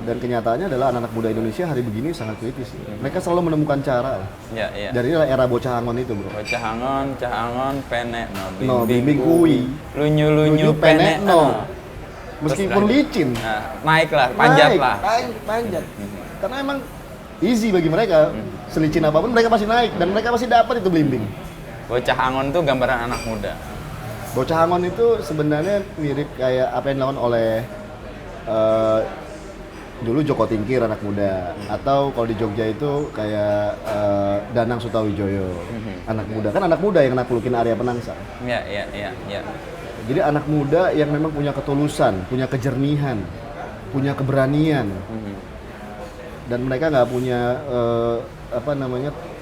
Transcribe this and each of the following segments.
dan kenyataannya adalah anak-anak muda Indonesia hari begini sangat kritis. Mereka selalu menemukan cara. Iya, iya. Dari era bocah angon itu, bro. Bocah angon, penek No, bimbing kui. Lunyu penek no. Meskipun licin. Nah, naik lah, panjat lah. Panjat. Karena emang easy bagi mereka. Selicin apapun mereka pasti naik dan mereka pasti dapat itu belimbing. Bocah angon tuh gambaran anak muda. Bocah angon itu sebenarnya mirip kayak apa yang dilakukan oleh dulu Joko Tingkir anak muda, atau kalau di Jogja itu kayak Danang Sutawijoyo, anak muda. Kan anak muda yang naklukin area Penangsa. Iya. Jadi anak muda yang memang punya ketulusan, punya kejernihan, punya keberanian, dan mereka nggak punya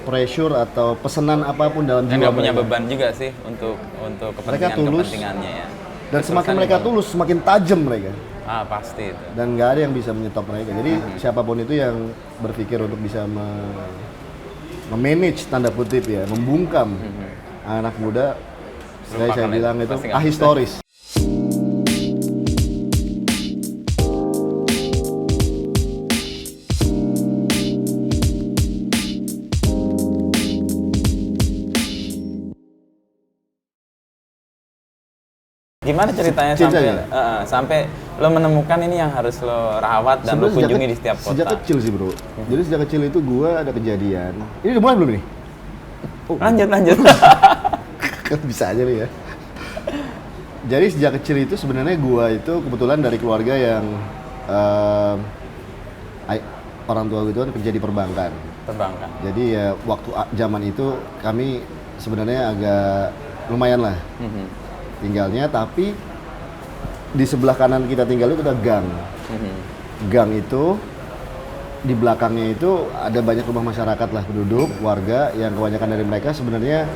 pressure atau pesanan apapun dalam jiwa. Nggak punya beban juga sih untuk kepentingannya ya. Dan semakin mereka tulus, semakin tajam mereka. Pasti itu. Dan nggak ada yang bisa menyetop mereka. Jadi siapapun itu yang berpikir untuk bisa memanage tanda kutip ya, membungkam anak muda, saya bilang itu ahistoris. Gimana ceritanya sampai lo menemukan ini yang harus lo rawat dan lo kunjungi di setiap kota? Sejak kecil sih, bro. Jadi sejak kecil itu gue ada kejadian. Ini udah mulai belum nih? Lanjut. Bisa aja nih ya. Jadi sejak kecil itu sebenarnya gue itu kebetulan dari keluarga yang orang tua gue itu kan kerja di perbankan. Jadi ya waktu zaman itu kami sebenarnya agak lumayan lah. Tinggalnya, tapi di sebelah kanan kita tinggal itu ada gang. Gang itu di belakangnya itu ada banyak rumah masyarakat lah, penduduk, warga yang kebanyakan dari mereka sebenarnya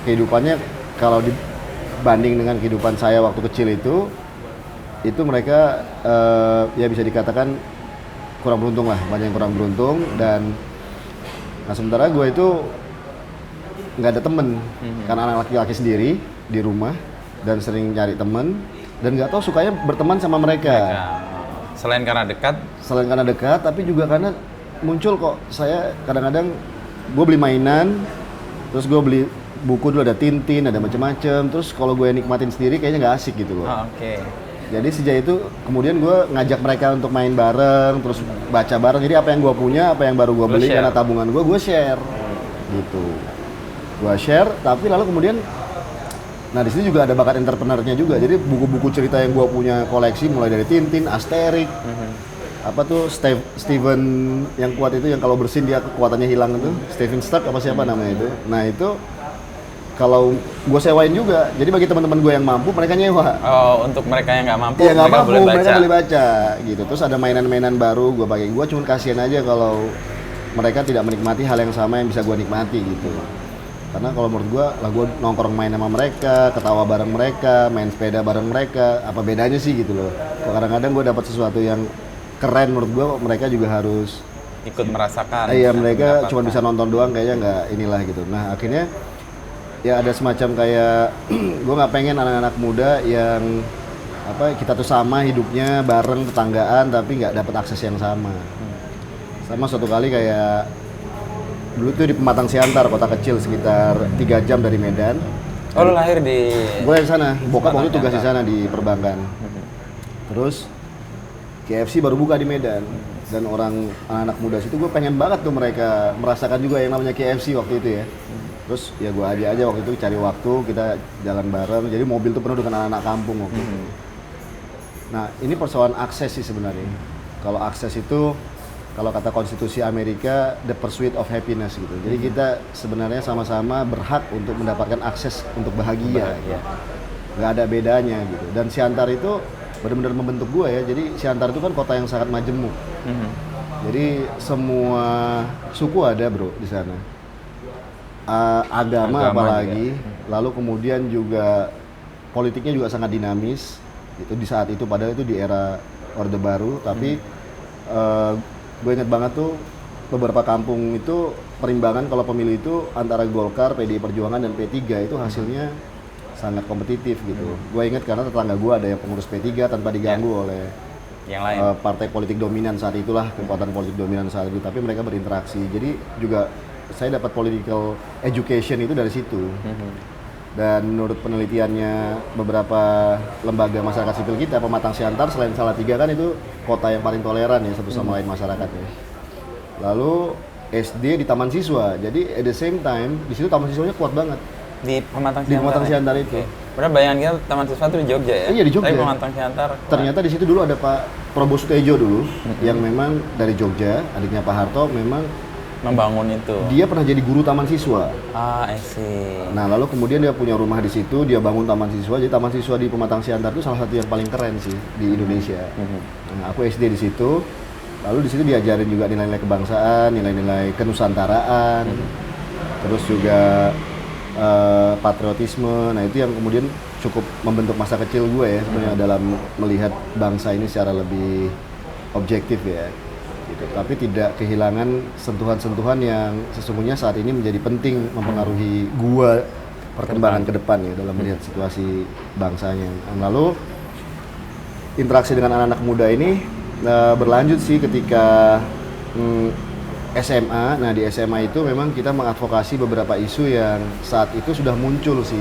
kehidupannya kalau dibanding dengan kehidupan saya waktu kecil itu mereka ya bisa dikatakan kurang beruntung lah, banyak yang kurang beruntung. Dan nah sementara gue itu nggak ada temen, karena anak laki-laki sendiri di rumah dan sering nyari temen dan nggak tahu sukanya berteman sama mereka. Selain karena dekat, tapi juga karena muncul kok saya kadang-kadang gue beli mainan, terus gue beli buku dulu ada Tintin, ada macam-macam, terus kalau gue nikmatin sendiri kayaknya nggak asik gitu loh. Jadi sejak itu kemudian gue ngajak mereka untuk main bareng, terus baca bareng. Jadi apa yang gue punya, apa yang baru gue beli karena tabungan gue share gitu. Gue share, tapi lalu kemudian nah di sini juga ada bakat entrepreneurnya juga. Jadi buku-buku cerita yang gue punya koleksi mulai dari Tintin, Asterix, apa tuh Steven yang kuat itu yang kalau bersin dia kekuatannya hilang itu, Steven Stark apa siapa namanya itu. Nah itu kalau gue sewain juga. Jadi bagi teman-teman gue yang mampu mereka nyewa. Untuk mereka yang nggak mampu, mereka boleh baca gitu. Terus ada mainan-mainan baru gue pakai. Gue cuma kasihan aja kalau mereka tidak menikmati hal yang sama yang bisa gue nikmati gitu. Karena kalau menurut gue lah gue nongkrong main sama mereka, ketawa bareng mereka, main sepeda bareng mereka, apa bedanya sih gitu loh. Kadang-kadang gue dapat sesuatu yang keren, menurut gue mereka juga harus ikut merasakan. Iya, mereka cuma bisa nonton doang kayaknya nggak inilah gitu. Nah akhirnya ya ada semacam kayak gue nggak pengen anak-anak muda yang kita tuh sama hidupnya bareng tetanggaan tapi nggak dapat akses yang sama. Sama suatu kali kayak dulu tuh di Pematang Siantar, kota kecil sekitar 3 jam dari Medan. Lo lahir di? Gue di sana, bokap waktu tugas di sana di perbankan. Terus KFC baru buka di Medan dan anak muda situ gue pengen banget tuh mereka merasakan juga yang namanya KFC waktu itu ya. Terus ya gue aja waktu itu cari waktu kita jalan bareng. Jadi mobil tuh penuh dengan anak-anak kampung waktu itu. Nah ini persoalan akses sih sebenarnya. Kalau akses itu kalau kata konstitusi Amerika, the pursuit of happiness gitu. Jadi kita sebenarnya sama-sama berhak untuk mendapatkan akses untuk bahagia. Gitu. Nggak ada bedanya gitu. Dan Siantar itu benar-benar membentuk gue ya. Jadi Siantar itu kan kota yang sangat majemuk. Jadi semua suku ada bro di sana. Agama apalagi. Juga. Lalu kemudian juga politiknya juga sangat dinamis. Itu di saat itu padahal itu di era Orde Baru. Tapi gue inget banget tuh beberapa kampung itu perimbangan kalau pemilu itu antara Golkar, PDI Perjuangan dan P3 itu hasilnya sangat kompetitif gitu. Gue inget karena tetangga gue ada yang pengurus P3 tanpa diganggu oleh partai politik dominan saat itulah, kekuatan politik dominan saat itu, tapi mereka berinteraksi. Jadi juga saya dapat political education itu dari situ. Dan menurut penelitiannya beberapa lembaga masyarakat sipil kita, Pematang Siantar selain Salatiga kan itu kota yang paling toleran ya satu sama lain masyarakatnya. Lalu SD di Taman Siswa, jadi at the same time di situ Taman Siswanya kuat banget. Di Pematang Siantar. Di Pematang Siantar itu. Padahal bayangan kita Taman Siswa itu di Jogja ya? Iya di Jogja. Tapi Pematang Siantar. Ternyata di situ dulu ada Pak Prabowo Sutejo dulu, yang memang dari Jogja, adiknya Pak Harto memang membangun itu. Dia pernah jadi guru Taman Siswa. I see. Nah, lalu kemudian dia punya rumah di situ, dia bangun Taman Siswa. Jadi Taman Siswa di Pematang Siantar itu salah satu yang paling keren sih di Indonesia. Nah, aku SD di situ. Lalu di situ diajarin juga nilai-nilai kebangsaan, nilai-nilai kenusantaraan. Terus juga patriotisme. Nah, itu yang kemudian cukup membentuk masa kecil gue ya sebenarnya dalam melihat bangsa ini secara lebih objektif ya. Gitu. Tapi tidak kehilangan sentuhan-sentuhan yang sesungguhnya saat ini menjadi penting mempengaruhi gua perkembangan ke depan ya dalam melihat situasi bangsanya. Lalu interaksi dengan anak-anak muda ini berlanjut sih ketika SMA. Nah di SMA itu memang kita mengadvokasi beberapa isu yang saat itu sudah muncul sih.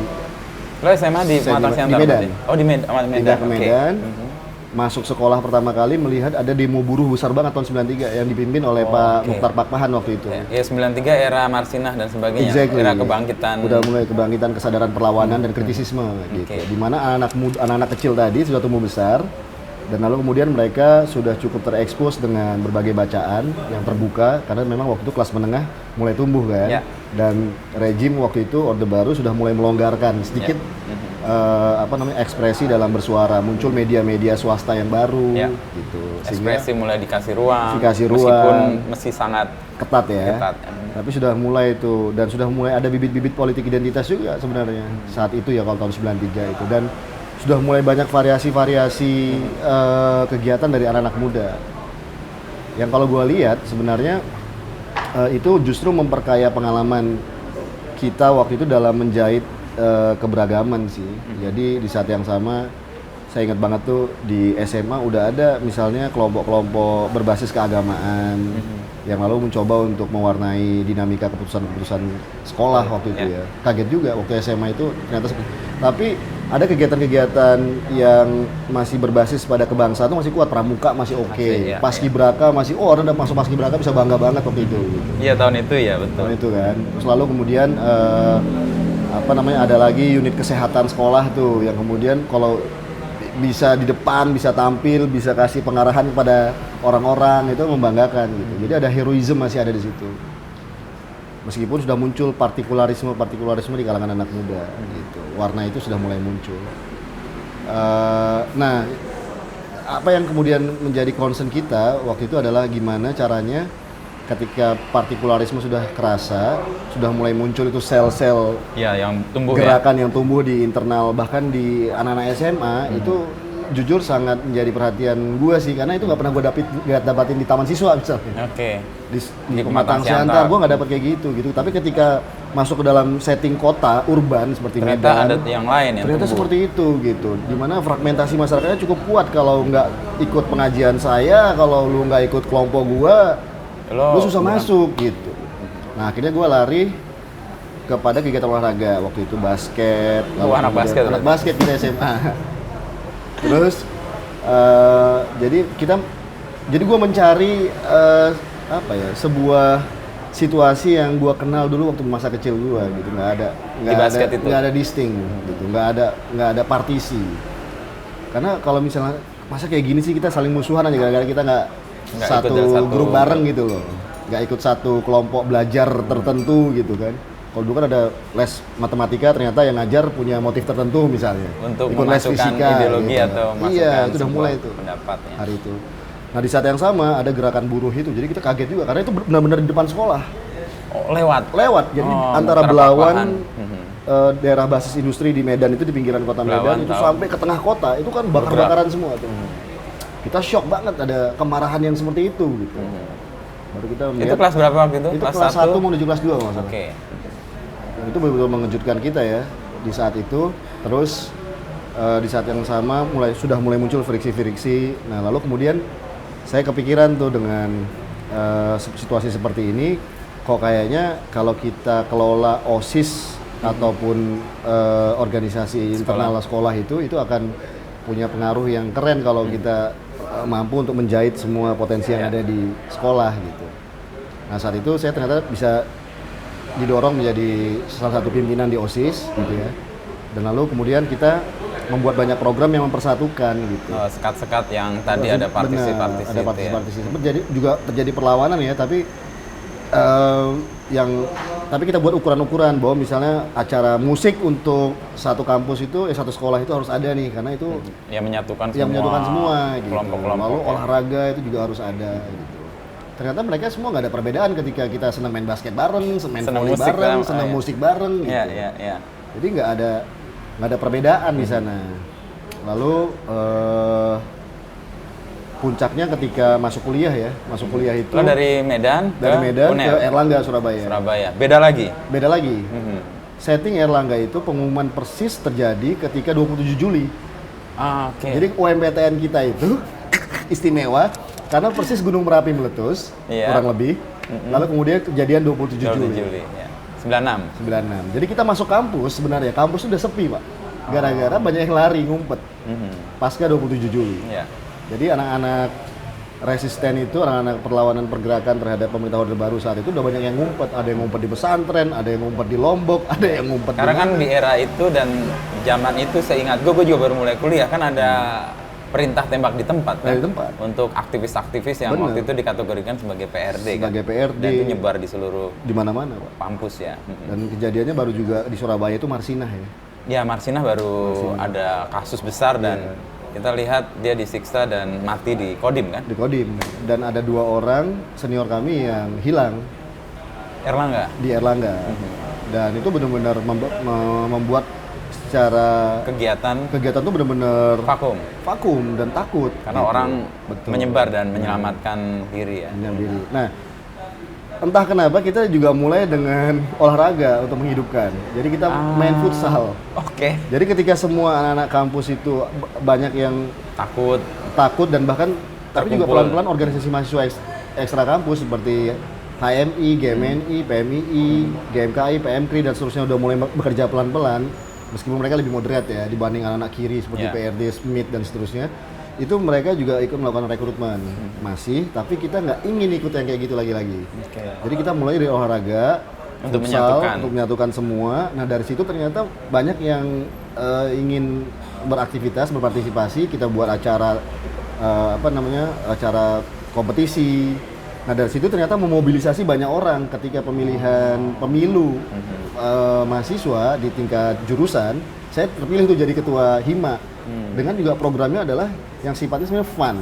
Lo SMA di Pematang Siantar? Di Medan. Oh di Medan. Pindah ke Medan. Masuk sekolah pertama kali melihat ada demo buruh besar banget tahun 93 yang dipimpin oleh Pak Mukhtar Pakpahan waktu itu. Ya 93 era Marsinah dan sebagainya. Exactly. Era kebangkitan. Udah mulai kebangkitan kesadaran perlawanan dan kritisisme gitu. Di mana anak-anak kecil tadi sudah tumbuh besar dan lalu kemudian mereka sudah cukup terekspos dengan berbagai bacaan yang terbuka karena memang waktu itu kelas menengah mulai tumbuh kan. Dan rejim waktu itu Orde Baru sudah mulai melonggarkan sedikit ekspresi dalam bersuara, muncul media-media swasta yang baru gitu. Ekspresi mulai dikasih ruang. Meskipun masih sangat ketat ya. Tapi sudah mulai itu dan sudah mulai ada bibit-bibit politik identitas juga sebenarnya saat itu ya kalau tahun 93 itu dan sudah mulai banyak variasi-variasi kegiatan dari anak-anak muda. Yang kalau gue lihat sebenarnya itu justru memperkaya pengalaman kita waktu itu dalam menjahit keberagaman sih. Jadi di saat yang sama saya ingat banget tuh di SMA udah ada misalnya kelompok-kelompok berbasis keagamaan yang lalu mencoba untuk mewarnai dinamika keputusan-keputusan sekolah waktu itu ya. Kaget juga waktu SMA itu ternyata tapi ada kegiatan-kegiatan yang masih berbasis pada kebangsaan itu masih kuat, pramuka masih oke. Paskibraka masih orang udah masuk Paskibraka bisa bangga banget waktu itu gitu. Iya tahun itu ya betul. Tahun itu kan. Terus lalu kemudian ada lagi unit kesehatan sekolah tuh yang kemudian kalau bisa di depan, bisa tampil, bisa kasih pengarahan kepada orang-orang itu membanggakan gitu. Jadi ada heroisme masih ada di situ. Meskipun sudah muncul partikularisme di kalangan anak muda gitu. Warna itu sudah mulai muncul. Nah, apa yang kemudian menjadi concern kita waktu itu adalah gimana caranya ketika partikularisme sudah kerasa, sudah mulai muncul itu sel-sel yang tumbuh gerakan yang tumbuh di internal bahkan di anak-anak SMA itu jujur sangat menjadi perhatian gue sih karena itu nggak pernah gue dapatin di Taman Siswa misalnya. Di Pematang Siantar gue nggak dapat kayak gitu. Tapi ketika masuk ke dalam setting kota urban seperti ternyata Medan, ada yang lain yang ternyata tumbuh. Seperti itu gitu. Dimana fragmentasi masyarakatnya cukup kuat kalau nggak ikut pengajian saya, kalau lu nggak ikut kelompok gue lu susah masuk gitu. Nah akhirnya gue lari kepada kegiatan olahraga waktu itu basket. Anak basket kita SMA. Terus jadi gue mencari sebuah situasi yang gue kenal dulu waktu masa kecil gue gitu. Nggak ada distinct gitu, nggak ada partisi. Karena kalau misalnya masa kayak gini sih kita saling musuhan aja gara-gara kita nggak satu grup bareng gitu loh, nggak ikut satu kelompok belajar tertentu gitu kan. Kalau dulu kan ada les matematika ternyata yang ngajar punya motif tertentu misalnya untuk ikut les fisika ideologi gitu. atau Iya itu udah mulai itu pendapatnya hari itu. Nah di saat yang sama ada gerakan buruh itu, jadi kita kaget juga karena itu benar-benar di depan sekolah. Lewat jadi antara Belawan daerah basis industri di Medan itu di pinggiran kota Medan itu sampai ke tengah kota itu kan bakar-bakaran semua tuh. Kita shock banget ada kemarahan yang seperti itu gitu. Baru kita melihat, itu kelas berapa waktu itu? Itu kelas 1 menuju kelas 2 kalau salah. Oke. Itu betul-betul mengejutkan kita ya di saat itu. Terus di saat yang sama sudah mulai muncul friksi-friksi. Nah, lalu kemudian saya kepikiran tuh dengan situasi seperti ini, kok kayaknya kalau kita kelola OSIS ataupun organisasi internal sekolah itu akan punya pengaruh yang keren kalau kita mampu untuk menjahit semua potensi yang ada di sekolah gitu. Nah, saat itu saya ternyata bisa didorong menjadi salah satu pimpinan di OSIS gitu ya. Dan lalu kemudian kita membuat banyak program yang mempersatukan gitu. Sekat-sekat yang tadi ada partisi-partisi. Ada partisi-partisi. Juga terjadi perlawanan ya, tapi tapi kita buat ukuran-ukuran bahwa misalnya acara musik untuk satu kampus itu, satu sekolah itu harus ada nih, karena itu yang menyatukan semua gitu. Kelompok-kelompok. Lalu olahraga itu juga harus ada gitu. Ternyata mereka semua nggak ada perbedaan ketika kita senang main basket bareng, main volley bareng, senang musik bareng gitu. Iya. Jadi nggak ada perbedaan di sana. Lalu puncaknya ketika masuk kuliah ya. Masuk kuliah itu dari Medan ke Erlangga, Surabaya. Beda lagi. Setting Erlangga itu pengumuman persis terjadi ketika 27 Juli. Oke. Jadi UMPTN kita itu istimewa karena persis Gunung Merapi meletus, kurang lebih. Lalu kemudian kejadian 27 Juli. Ya. 96. Jadi kita masuk kampus, sebenarnya kampus sudah sepi, Pak. Gara-gara banyak yang lari ngumpet. Pasca 27 Juli. Yeah. Jadi anak-anak resisten itu, anak-anak perlawanan pergerakan terhadap pemerintah Orde Baru saat itu udah banyak yang ngumpet. Ada yang ngumpet di pesantren, ada yang ngumpet di Lombok, ada yang ngumpet Karena kan di era itu dan zaman itu seingat gue juga baru mulai kuliah kan ada perintah tembak di tempat kan? Di tempat. Untuk aktivis-aktivis yang waktu itu dikategorikan sebagai PRD sebagai kan? PRD. Dan itu nyebar di seluruh di mana-mana, Pak. Kampus ya. Dan kejadiannya baru juga di Surabaya itu Marsinah ya. Ya, Marsinah baru ada kasus besar dan kita lihat dia disiksa dan mati di Kodim kan? Di Kodim. Dan ada 2 orang senior kami yang hilang Erlangga? Di Erlangga. Dan itu benar-benar membuat secara kegiatan itu benar-benar vakum dan takut karena gitu. Orang menyebar dan menyelamatkan diri ya. Nah, entah kenapa kita juga mulai dengan olahraga untuk menghidupkan. Jadi kita main futsal. Oke. Jadi ketika semua anak-anak kampus itu banyak yang takut dan bahkan tapi juga pelan-pelan organisasi mahasiswa ekstra kampus seperti HMI, GMNI, PMII, GMKI, PMKRI dan seterusnya udah mulai bekerja pelan-pelan. Meskipun mereka lebih moderat ya dibanding anak-anak kiri seperti PRD, Smith dan seterusnya, itu mereka juga ikut melakukan rekrutmen masih, tapi kita nggak ingin ikut yang kayak gitu lagi-lagi. Jadi kita mulai dari olahraga untuk menyatukan semua. Nah dari situ ternyata banyak yang ingin beraktivitas, berpartisipasi. Kita buat acara acara kompetisi. Nah dari situ ternyata memobilisasi banyak orang ketika pemilu mahasiswa di tingkat jurusan. Saya terpilih tuh jadi ketua HIMA dengan juga programnya adalah yang sifatnya sebenarnya fun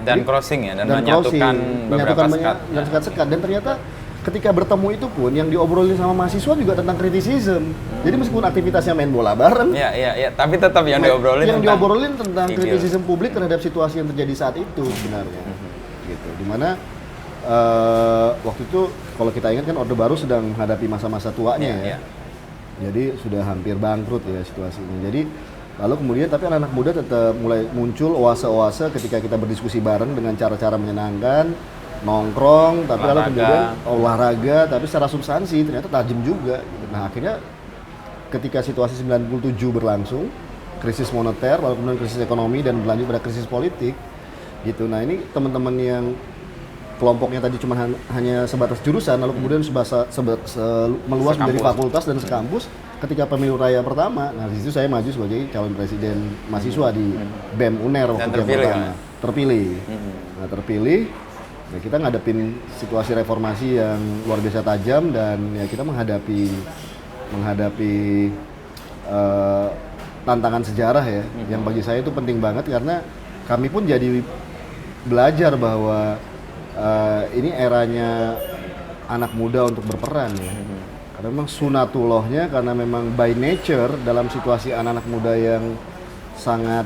dan crossing ya dan menyatukan beberapa sekat. Dan ternyata ketika bertemu itu pun yang diobrolin sama mahasiswa juga tentang kritisism. Jadi meskipun aktivitasnya main bola bareng, tapi tetap yang diobrolin tentang kritisism publik terhadap situasi yang terjadi saat itu sebenarnya. Gitu. Dimana waktu itu kalau kita ingat kan Orde Baru sedang menghadapi masa-masa tuanya ya. Jadi sudah hampir bangkrut ya situasinya. Jadi lalu kemudian tapi anak-anak muda tetap mulai muncul oase-oase ketika kita berdiskusi bareng dengan cara-cara menyenangkan, nongkrong, tapi lalu kemudian olahraga, tapi secara substansi ternyata tajam juga. Nah akhirnya ketika situasi 97 berlangsung, krisis moneter, lalu kemudian krisis ekonomi dan berlanjut pada krisis politik, gitu. Nah ini teman-teman yang kelompoknya tadi cuma hanya sebatas jurusan, lalu kemudian meluas menjadi fakultas dan sekampus. Ketika pemilu raya pertama, nah di situ saya maju sebagai calon presiden mahasiswa di BEM UNER waktu yang pertama. Terpilih. Ya kita ngadepin situasi reformasi yang luar biasa tajam dan ya kita menghadapi tantangan sejarah ya, yang bagi saya itu penting banget karena kami pun jadi belajar bahwa ini eranya anak muda untuk berperan ya. Karena memang sunatullahnya, karena memang by nature dalam situasi anak-anak muda yang sangat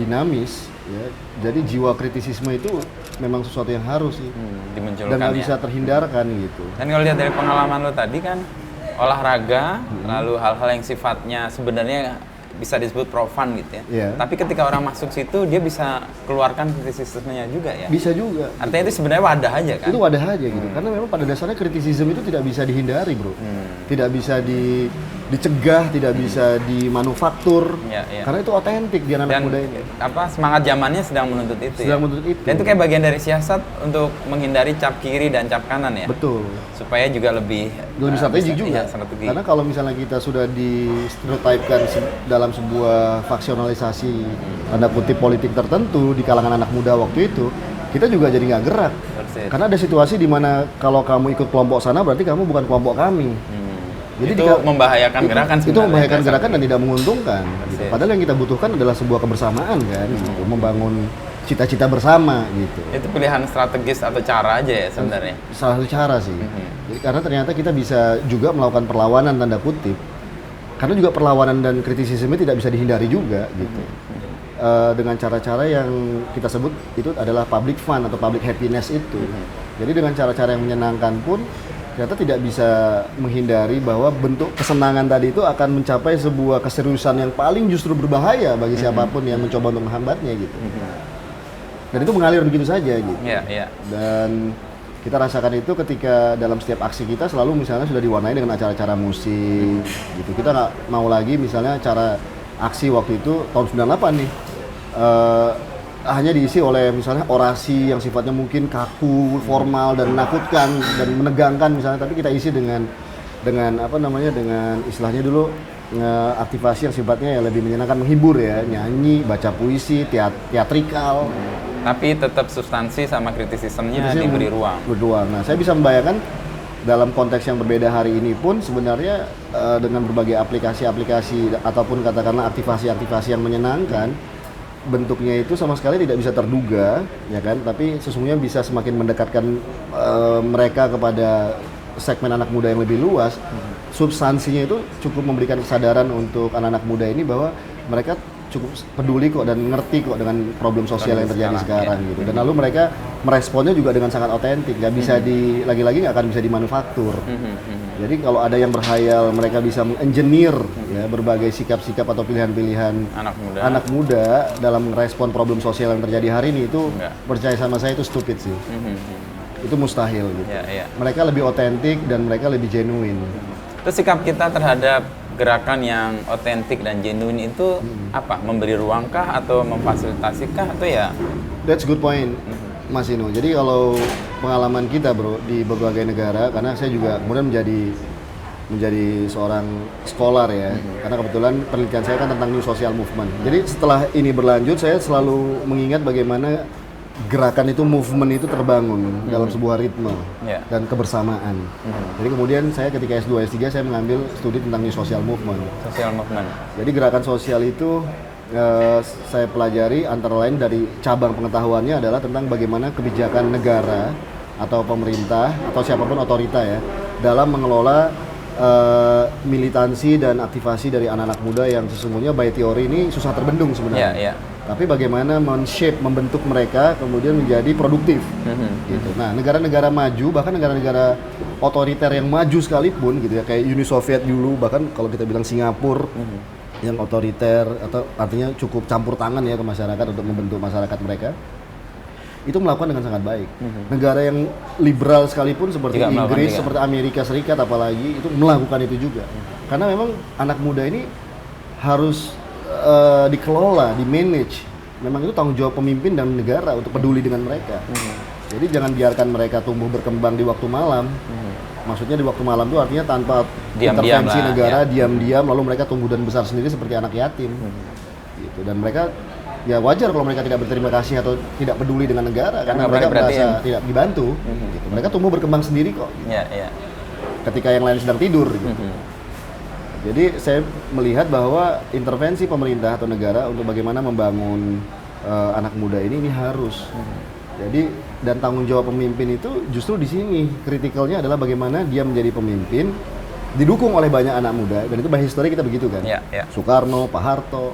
dinamis ya. Jadi jiwa kritisisme itu memang sesuatu yang harus sih dimunculkan dan nggak bisa terhindarkan gitu. Dan kalau lihat dari pengalaman lo tadi kan olahraga, lalu hal-hal yang sifatnya sebenarnya bisa disebut profan gitu ya. Iya. Tapi ketika orang masuk situ dia bisa keluarkan kritisismenya juga ya. Bisa juga. Artinya itu sebenarnya wadah aja kan? Itu wadah aja gitu. Karena memang pada dasarnya kritisisme itu tidak bisa dihindari, bro. Tidak bisa dicegah, tidak bisa dimanufaktur. Iya, iya. Karena itu otentik di anak Dan muda ini. semangat zamannya sedang menuntut itu Sedang ya. menuntut itu. Dan itu kayak bagian dari siasat untuk menghindari cap kiri dan cap kanan ya. Betul. Supaya juga lebih Strategi bisa- juga. iya, strategi. Karena kalau misalnya kita sudah di-stereotypekan dalam sebuah faksionalisasi tanda kutip politik tertentu di kalangan anak muda waktu itu, kita juga jadi nggak gerak. Persis. Karena ada situasi di mana kalau kamu ikut kelompok sana berarti kamu bukan kelompok kami. Jadi itu membahayakan gerakan itu sebenarnya. membahayakan gerakan dan tidak menguntungkan. Gitu. Persis. Padahal yang kita butuhkan adalah sebuah kebersamaan kan, gitu. Membangun cita-cita bersama gitu. Itu pilihan strategis atau cara aja ya sebenarnya. Salah satu cara sih. Jadi, karena ternyata kita bisa juga melakukan perlawanan tanda kutip. Karena juga perlawanan dan kritisisme tidak bisa dihindari juga gitu. Dengan cara-cara yang kita sebut itu adalah public fun atau public happiness itu. Jadi dengan cara-cara yang menyenangkan pun ternyata tidak bisa menghindari bahwa bentuk kesenangan tadi itu akan mencapai sebuah keseriusan yang paling justru berbahaya bagi siapapun yang mencoba untuk menghambatnya gitu. Dan itu mengalir begitu saja gitu. Iya, iya. Dan kita rasakan itu ketika dalam setiap aksi kita selalu misalnya sudah diwarnai dengan acara-acara musik gitu. Kita nggak mau lagi misalnya acara aksi waktu itu tahun 98 nih hanya diisi oleh misalnya orasi yang sifatnya mungkin kaku, formal dan menakutkan dan menegangkan misalnya, tapi kita isi dengan apa namanya, dengan istilahnya dulu aktivasi yang sifatnya ya lebih menyenangkan, menghibur ya, nyanyi, baca puisi, teatrikal. Tapi tetap substansi sama kritisismenya diberi ruang. Nah, saya bisa membayangkan dalam konteks yang berbeda hari ini pun sebenarnya dengan berbagai aplikasi-aplikasi ataupun katakanlah aktivasi-aktivasi yang menyenangkan, bentuknya itu sama sekali tidak bisa terduga, ya kan? Tapi sesungguhnya bisa semakin mendekatkan mereka kepada segmen anak muda yang lebih luas. Substansinya itu cukup memberikan kesadaran untuk anak-anak muda ini bahwa mereka cukup peduli kok dan ngerti kok dengan problem sosial yang terjadi sekarang gitu. Dan lalu mereka meresponnya juga dengan sangat otentik, nggak bisa lagi-lagi nggak akan bisa dimanufaktur. Jadi kalau ada yang berhayal mereka bisa mengengineer ya berbagai sikap-sikap atau pilihan-pilihan anak muda dalam merespon problem sosial yang terjadi hari ini, itu percaya sama saya itu stupid sih. Itu mustahil gitu. Mereka lebih otentik dan mereka lebih genuine. Terus sikap kita terhadap gerakan yang otentik dan genuine itu apa? Memberi ruangkah atau memfasilitasikah atau ya? That's good point, Mas Inu. Jadi kalau pengalaman kita bro di berbagai negara, karena saya juga kemudian menjadi seorang scholar ya, karena kebetulan penelitian saya kan tentang New Social Movement. Jadi setelah ini berlanjut, saya selalu mengingat bagaimana gerakan itu, movement itu terbangun dalam sebuah ritme dan kebersamaan. Jadi kemudian saya ketika S2, S3 saya mengambil studi tentang New Social Movement. Jadi gerakan sosial itu saya pelajari antara lain dari cabang pengetahuannya adalah tentang bagaimana kebijakan negara atau pemerintah atau siapapun otorita ya dalam mengelola militansi dan aktivasi dari anak-anak muda yang sesungguhnya by teori ini susah terbendung sebenarnya. Tapi bagaimana men-shape, membentuk mereka kemudian menjadi produktif. Gitu. Nah, negara-negara maju, bahkan negara-negara otoriter yang maju sekalipun gitu ya, kayak Uni Soviet dulu, bahkan kalau kita bilang Singapura yang otoriter atau artinya cukup campur tangan ya ke masyarakat untuk membentuk masyarakat mereka, itu melakukan dengan sangat baik. Negara yang liberal sekalipun seperti Inggris, seperti Amerika Serikat apalagi, itu melakukan itu juga. Karena memang anak muda ini harus dikelola, di-manage. Memang itu tanggung jawab pemimpin dan negara untuk peduli dengan mereka. Jadi jangan biarkan mereka tumbuh berkembang di waktu malam. Maksudnya di waktu malam itu artinya tanpa intervensi negara, diam-diam, lalu mereka tumbuh dan besar sendiri seperti anak yatim. Gitu. Dan mereka ya wajar kalau mereka tidak berterima kasih atau tidak peduli dengan negara karena mereka merasa tidak dibantu. Gitu. Mereka tumbuh berkembang sendiri kok. Gitu. Ketika yang lain sedang tidur. Gitu. Jadi saya melihat bahwa intervensi pemerintah atau negara untuk bagaimana membangun anak muda ini harus. Jadi dan tanggung jawab pemimpin itu justru di sini kritikalnya adalah bagaimana dia menjadi pemimpin didukung oleh banyak anak muda, dan itu by history kita begitu kan. Soekarno, Pak Harto,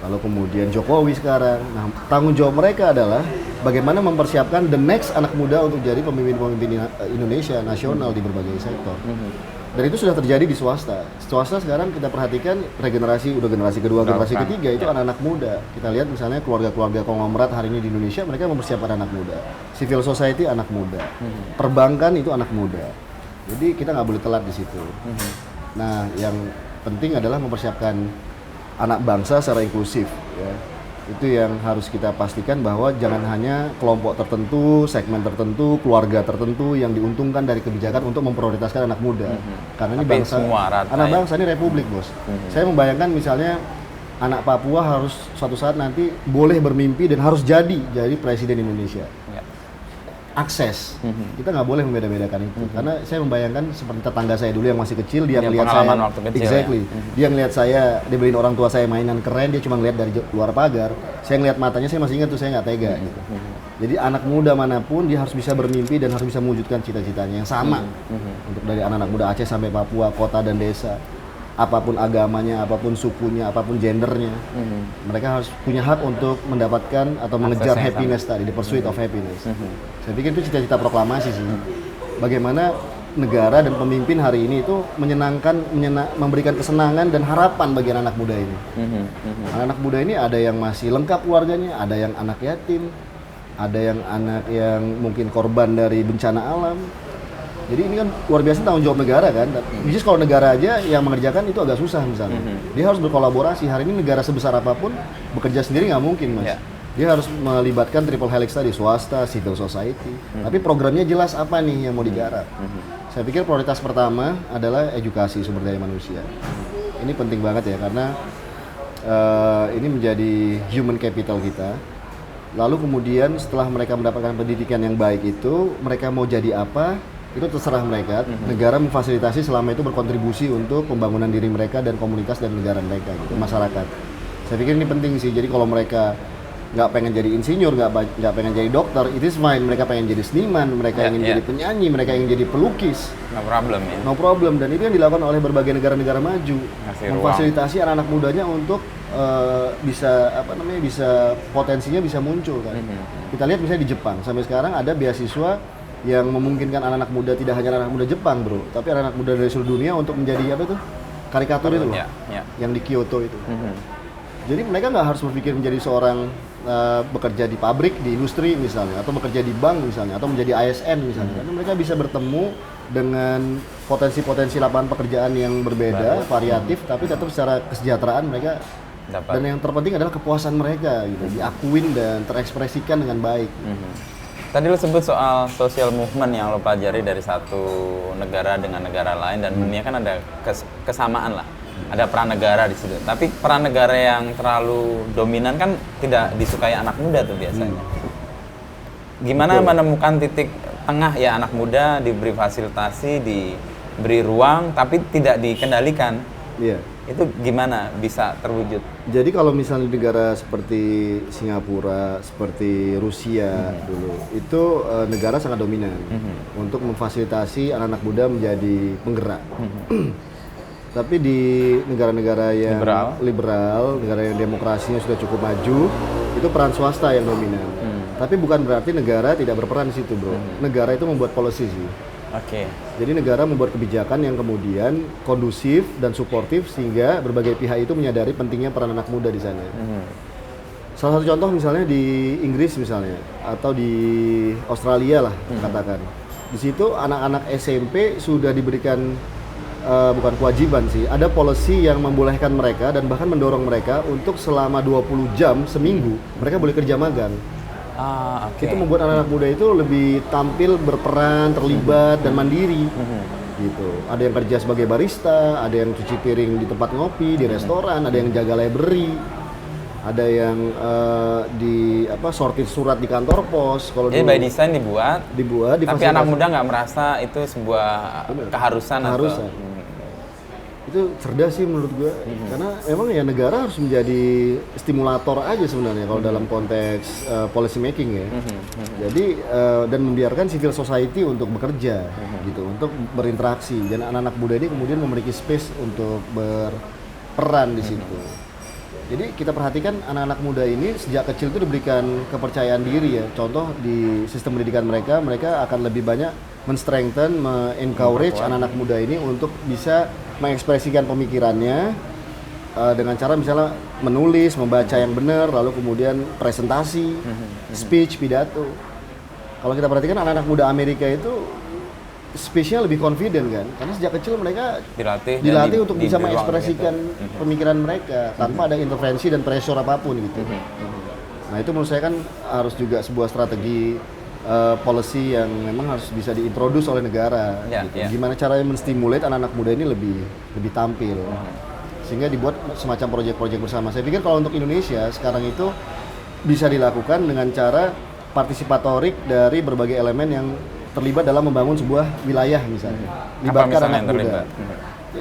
lalu kemudian Jokowi sekarang. Nah, tanggung jawab mereka adalah bagaimana mempersiapkan the next anak muda untuk jadi pemimpin-pemimpin Indonesia nasional di berbagai sektor. Dan itu sudah terjadi di swasta. Swasta sekarang kita perhatikan regenerasi, udah generasi kedua, generasi ketiga itu anak-anak muda. Kita lihat misalnya keluarga-keluarga konglomerat hari ini di Indonesia, mereka mempersiapkan anak muda. Civil society anak muda. Perbankan itu anak muda. Jadi kita nggak boleh telat di situ. Nah, yang penting adalah mempersiapkan anak bangsa secara inklusif. Ya. Itu yang harus kita pastikan bahwa jangan hanya kelompok tertentu, segmen tertentu, keluarga tertentu yang diuntungkan dari kebijakan untuk memprioritaskan anak muda. Karena ini bangsa, anak bangsa ini republik, bos. Saya membayangkan misalnya anak Papua harus suatu saat nanti boleh bermimpi dan harus jadi presiden Indonesia. Akses, kita nggak boleh membeda-bedakan itu. Karena saya membayangkan seperti tetangga saya dulu yang masih kecil, dia ngelihat saya, exactly, dia ngelihat saya, dia beliin orang tua saya mainan keren, dia cuma ngelihat dari luar pagar. Saya ngelihat matanya, saya masih ingat tuh, saya nggak tega. Gitu. Jadi anak muda manapun dia harus bisa bermimpi dan harus bisa mewujudkan cita-citanya yang sama. Untuk dari anak-anak muda Aceh sampai Papua, kota dan desa. Apapun agamanya, apapun sukunya, apapun gendernya, mereka harus punya hak untuk mendapatkan atau mengejar happiness tadi, the pursuit of happiness. Saya pikir itu cita-cita proklamasi sih. Bagaimana negara dan pemimpin hari ini itu memberikan kesenangan dan harapan bagi anak muda ini. Anak muda ini ada yang masih lengkap keluarganya, ada yang anak yatim, ada yang anak yang mungkin korban dari bencana alam. Jadi ini kan luar biasa tanggung jawab negara kan. Bisnis kalau negara aja yang mengerjakan itu agak susah misalnya. Dia harus berkolaborasi. Hari ini negara sebesar apapun bekerja sendiri nggak mungkin, Mas. Dia harus melibatkan triple helix tadi, swasta, civil society. Tapi programnya jelas apa nih yang mau digarap. Saya pikir prioritas pertama adalah edukasi sumber daya manusia. Ini penting banget ya karena ini menjadi human capital kita. Lalu kemudian setelah mereka mendapatkan pendidikan yang baik itu, mereka mau jadi apa? Itu terserah mereka. Negara memfasilitasi selama itu berkontribusi untuk pembangunan diri mereka dan komunitas dan negara mereka gitu, masyarakat. Saya pikir ini penting sih. Jadi kalau mereka nggak pengen jadi insinyur, nggak pengen jadi dokter, it is fine. Mereka pengen jadi seniman, mereka ingin jadi penyanyi, mereka ingin jadi pelukis. No problem ya. No problem. Dan itu yang dilakukan oleh berbagai negara-negara maju. Memfasilitasi anak-anak mudanya untuk bisa potensinya bisa muncul kan. Kita lihat misalnya di Jepang sampai sekarang ada beasiswa yang memungkinkan anak-anak muda, tidak hanya anak muda Jepang bro, tapi anak-anak muda dari seluruh dunia untuk menjadi apa itu karikatur itu loh, yang di Kyoto itu. Jadi mereka nggak harus berpikir menjadi seorang bekerja di pabrik, di industri misalnya, atau bekerja di bank misalnya, atau menjadi ASN misalnya. Karena mereka bisa bertemu dengan potensi-potensi lapangan pekerjaan yang berbeda, variatif, tapi tetap secara kesejahteraan mereka dapat. Dan yang terpenting adalah kepuasan mereka, gitu, diakuin dan terekspresikan dengan baik. Tadi lo sebut soal social movement yang lo pelajari dari satu negara dengan negara lain dan dunia kan ada kesamaan lah, ada peran negara di situ. Tapi peran negara yang terlalu dominan kan tidak disukai anak muda tuh biasanya. Gimana menemukan titik tengah ya anak muda diberi fasilitasi, diberi ruang tapi tidak dikendalikan? Itu gimana bisa terwujud? Jadi kalau misalnya negara seperti Singapura, seperti Rusia dulu, itu negara sangat dominan untuk memfasilitasi anak-anak muda menjadi penggerak. Tapi di negara-negara yang liberal, negara yang demokrasinya sudah cukup maju, itu peran swasta yang dominan. Tapi bukan berarti negara tidak berperan di situ, bro. Negara itu membuat policy sih. Jadi negara membuat kebijakan yang kemudian kondusif dan suportif sehingga berbagai pihak itu menyadari pentingnya peran anak muda di sana. Salah satu contoh misalnya di Inggris misalnya atau di Australia lah katakan. Di situ anak-anak SMP sudah diberikan bukan kewajiban sih, ada policy yang membolehkan mereka dan bahkan mendorong mereka untuk selama 20 jam seminggu mereka boleh kerja magang. Itu membuat anak-anak muda itu lebih tampil, berperan, terlibat dan mandiri. Gitu. Ada yang kerja sebagai barista, ada yang cuci piring di tempat ngopi, di restoran, ada yang jaga library, ada yang sortir surat di kantor pos. Kalau jadi by design dibuat, tapi anak muda nggak merasa itu sebuah keharusan. Atau itu cerdas sih menurut gue, karena emang ya negara harus menjadi stimulator aja sebenarnya kalau dalam konteks policy making ya. Jadi dan membiarkan civil society untuk bekerja gitu, untuk berinteraksi, dan anak-anak muda ini kemudian memiliki space untuk berperan di situ. Jadi kita perhatikan anak-anak muda ini sejak kecil itu diberikan kepercayaan diri ya. Contoh di sistem pendidikan mereka akan lebih banyak men-strengthen, encourage anak-anak muda ini untuk bisa mengekspresikan pemikirannya dengan cara misalnya menulis, membaca yang benar, lalu kemudian presentasi, speech, pidato. Kalau kita perhatikan anak-anak muda Amerika itu speech-nya lebih confident kan, karena sejak kecil mereka dilatih untuk bisa mengekspresikan pemikiran mereka tanpa ada intervensi dan pressure apapun gitu. Nah itu menurut saya kan harus juga sebuah strategi policy yang memang harus bisa diintroduce oleh negara. Gitu. Gimana caranya menstimulate anak-anak muda ini lebih tampil, sehingga dibuat semacam proyek-proyek bersama. Saya pikir kalau untuk Indonesia sekarang itu bisa dilakukan dengan cara partisipatorik dari berbagai elemen yang terlibat dalam membangun sebuah wilayah misalnya. Libatkan anak muda.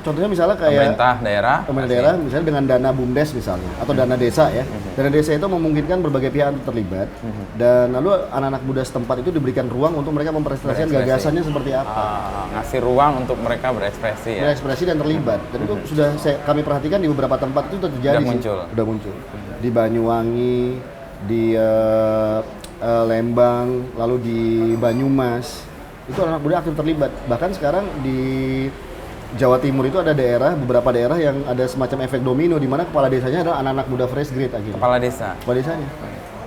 Contohnya misalnya kayak pemerintah daerah misalnya dengan dana BUMDes misalnya atau dana desa ya. Dana desa itu memungkinkan berbagai pihak untuk terlibat dan lalu anak-anak muda setempat itu diberikan ruang untuk mereka mempresentasikan gagasannya seperti apa. Ngasih ruang untuk mereka berekspresi ya. Berekspresi dan terlibat. Dan itu sudah kami perhatikan di beberapa tempat itu terjadi. Sudah muncul. Di Banyuwangi, di Lembang, lalu di Banyumas, itu anak muda aktif terlibat. Bahkan sekarang di Jawa Timur itu ada beberapa daerah yang ada semacam efek domino di mana kepala desanya adalah anak-anak muda fresh grade akhirnya. Kepala desanya.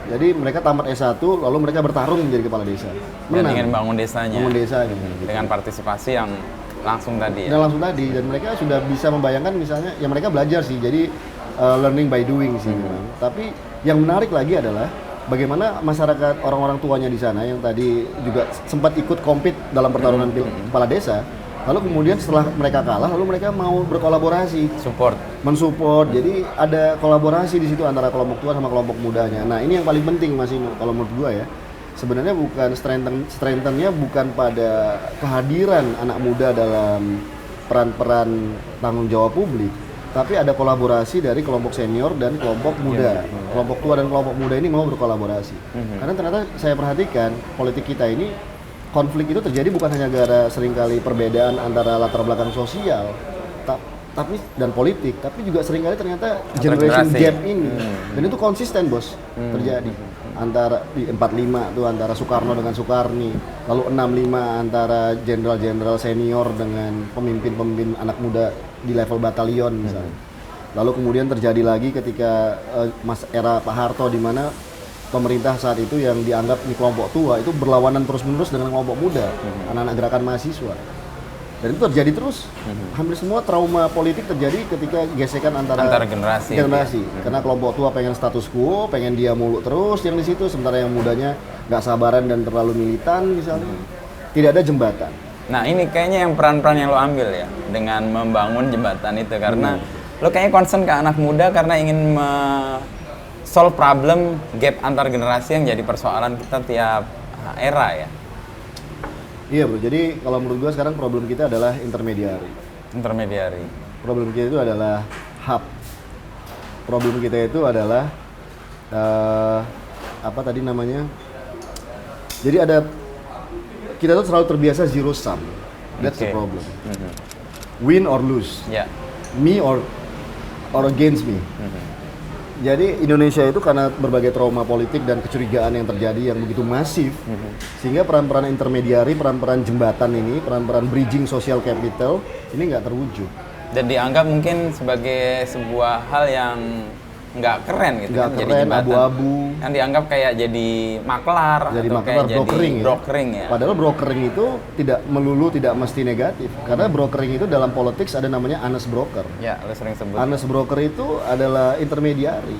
Jadi mereka tamat S1, lalu mereka bertarung menjadi kepala desa. Dan ingin bangun desanya. Gitu. Dengan partisipasi yang langsung tadi ya. Dan mereka sudah bisa membayangkan misalnya, ya mereka belajar sih, jadi learning by doing sih memang. Tapi yang menarik lagi adalah bagaimana masyarakat orang-orang tuanya di sana yang tadi juga sempat ikut compete dalam pertarungan kepala desa, lalu kemudian setelah mereka kalah, lalu mereka mau berkolaborasi, mensupport. Jadi ada kolaborasi di situ antara kelompok tua sama kelompok mudanya. Nah ini yang paling penting Mas Inu, kalau menurut gua ya. Sebenarnya bukan strengthen-nya bukan pada kehadiran anak muda dalam peran-peran tanggung jawab publik, tapi ada kolaborasi dari kelompok senior dan kelompok muda. Kelompok tua dan kelompok muda ini mau berkolaborasi. Karena ternyata saya perhatikan politik kita ini, konflik itu terjadi bukan hanya gara seringkali perbedaan antara latar belakang sosial tapi dan politik, tapi juga seringkali ternyata generation gap ini. Dan itu konsisten bos, terjadi. Antara di 45 tuh antara Soekarno dengan Soekarni, lalu 65 antara jenderal-jenderal senior dengan pemimpin-pemimpin anak muda di level batalion misalnya. Lalu kemudian terjadi lagi ketika era Pak Harto di mana pemerintah saat itu yang dianggap ini kelompok tua itu berlawanan terus-menerus dengan kelompok muda, anak-anak gerakan mahasiswa. Dan itu terjadi terus. Hampir semua trauma politik terjadi ketika gesekan antara generasi. Karena kelompok tua pengen status quo, pengen dia mulu terus yang di situ, sementara yang mudanya nggak sabaran dan terlalu militan misalnya. Tidak ada jembatan. Nah ini kayaknya yang peran-peran yang lo ambil ya dengan membangun jembatan itu, karena lo kayaknya concern ke anak muda karena ingin solve problem gap antar generasi yang jadi persoalan kita tiap era ya. Iya bro, jadi kalau menurut gue sekarang problem kita adalah intermediary. Problem kita itu adalah hub. Problem kita itu adalah apa tadi namanya? Jadi kita tuh selalu terbiasa zero sum. That's the problem. Win or lose. Me or against me. Jadi Indonesia itu karena berbagai trauma politik dan kecurigaan yang terjadi yang begitu masif, sehingga peran-peran intermediari, peran-peran jembatan ini, peran-peran bridging social capital ini nggak terwujud. Dan dianggap mungkin sebagai sebuah hal yang nggak keren gitu, nggak kan? Keren, jadi jembatan, abu-abu. Kan dianggap kayak jadi maklar, brokering ya. Padahal brokering itu tidak mesti negatif, karena brokering itu dalam politics ada namanya honest broker. Ya, lo sering sebut. Honest broker itu adalah intermediary.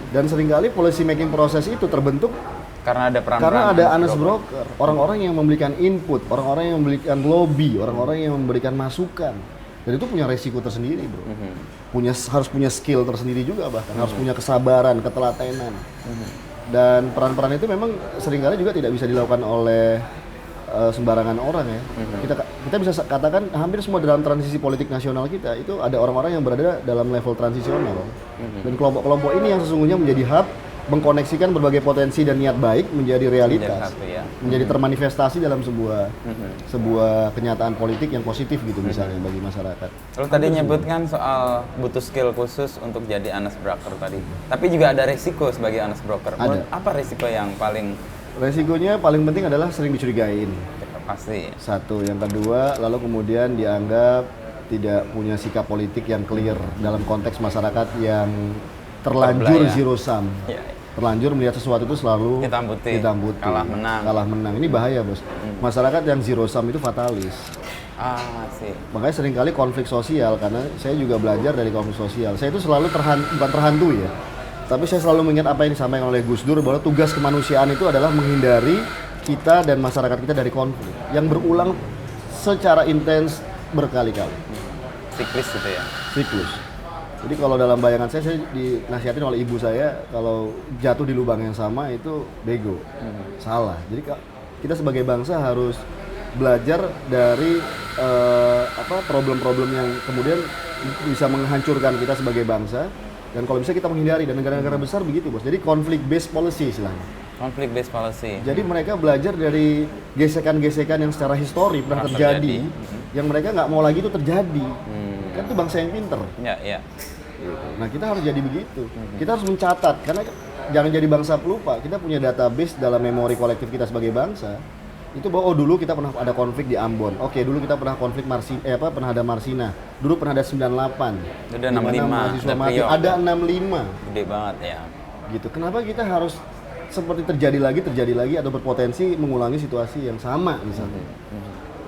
Dan seringkali policy making proses itu terbentuk karena ada honest broker. Orang-orang yang memberikan input, orang-orang yang memberikan lobby, orang-orang yang memberikan masukan. Dan itu punya resiko tersendiri, bro. Harus punya skill tersendiri juga, bahkan harus punya kesabaran, ketelatenan. Dan peran-peran itu memang seringkali juga tidak bisa dilakukan oleh sembarangan orang ya. Kita bisa katakan hampir semua dalam transisi politik nasional kita itu ada orang-orang yang berada dalam level transisional. Dan kelompok-kelompok ini yang sesungguhnya menjadi hub mengkoneksikan berbagai potensi dan niat baik menjadi realitas, menjadi termanifestasi dalam sebuah kenyataan politik yang positif gitu misalnya bagi masyarakat. Kalau tadi nyebutkan soal butuh skill khusus untuk jadi honest broker tadi, tapi juga ada resiko sebagai honest broker. Apa resiko yang paling? Resikonya paling penting adalah sering dicurigain. Pasti. Satu, yang kedua, lalu kemudian dianggap tidak punya sikap politik yang clear dalam konteks masyarakat yang terlanjur zero sum. Terlanjur melihat sesuatu itu selalu hitam putih, kalah menang. Ini bahaya, Bos. Masyarakat yang zero sum itu fatalis. Makanya seringkali konflik sosial, karena saya juga belajar dari konflik sosial. Saya itu selalu bukan terhantui ya, tapi saya selalu mengingat apa yang disampaikan oleh Gus Dur, bahwa tugas kemanusiaan itu adalah menghindari kita dan masyarakat kita dari konflik yang berulang secara intens berkali-kali. Siklus gitu ya? Siklus. Jadi kalau dalam bayangan saya dinasihatin oleh ibu saya, kalau jatuh di lubang yang sama itu bego, salah. Jadi kita sebagai bangsa harus belajar dari problem-problem yang kemudian bisa menghancurkan kita sebagai bangsa, dan kalau bisa kita menghindari, dan negara-negara besar begitu, Bos. Jadi conflict based policy istilahnya. Conflict based policy. Jadi mereka belajar dari gesekan-gesekan yang secara histori pernah terjadi, yang mereka nggak mau lagi itu terjadi. Kan itu bangsa yang pinter. Iya. Nah, kita harus jadi begitu. Kita harus mencatat, karena jangan jadi bangsa pelupa. Kita punya database dalam memori kolektif kita sebagai bangsa. Itu bahwa dulu kita pernah ada konflik di Ambon. Oke, dulu kita pernah konflik pernah ada Marsina. Dulu pernah ada 98. Ada 65. Ada 65. Gede banget ya. Gitu. Kenapa kita harus seperti terjadi lagi atau berpotensi mengulangi situasi yang sama misalnya?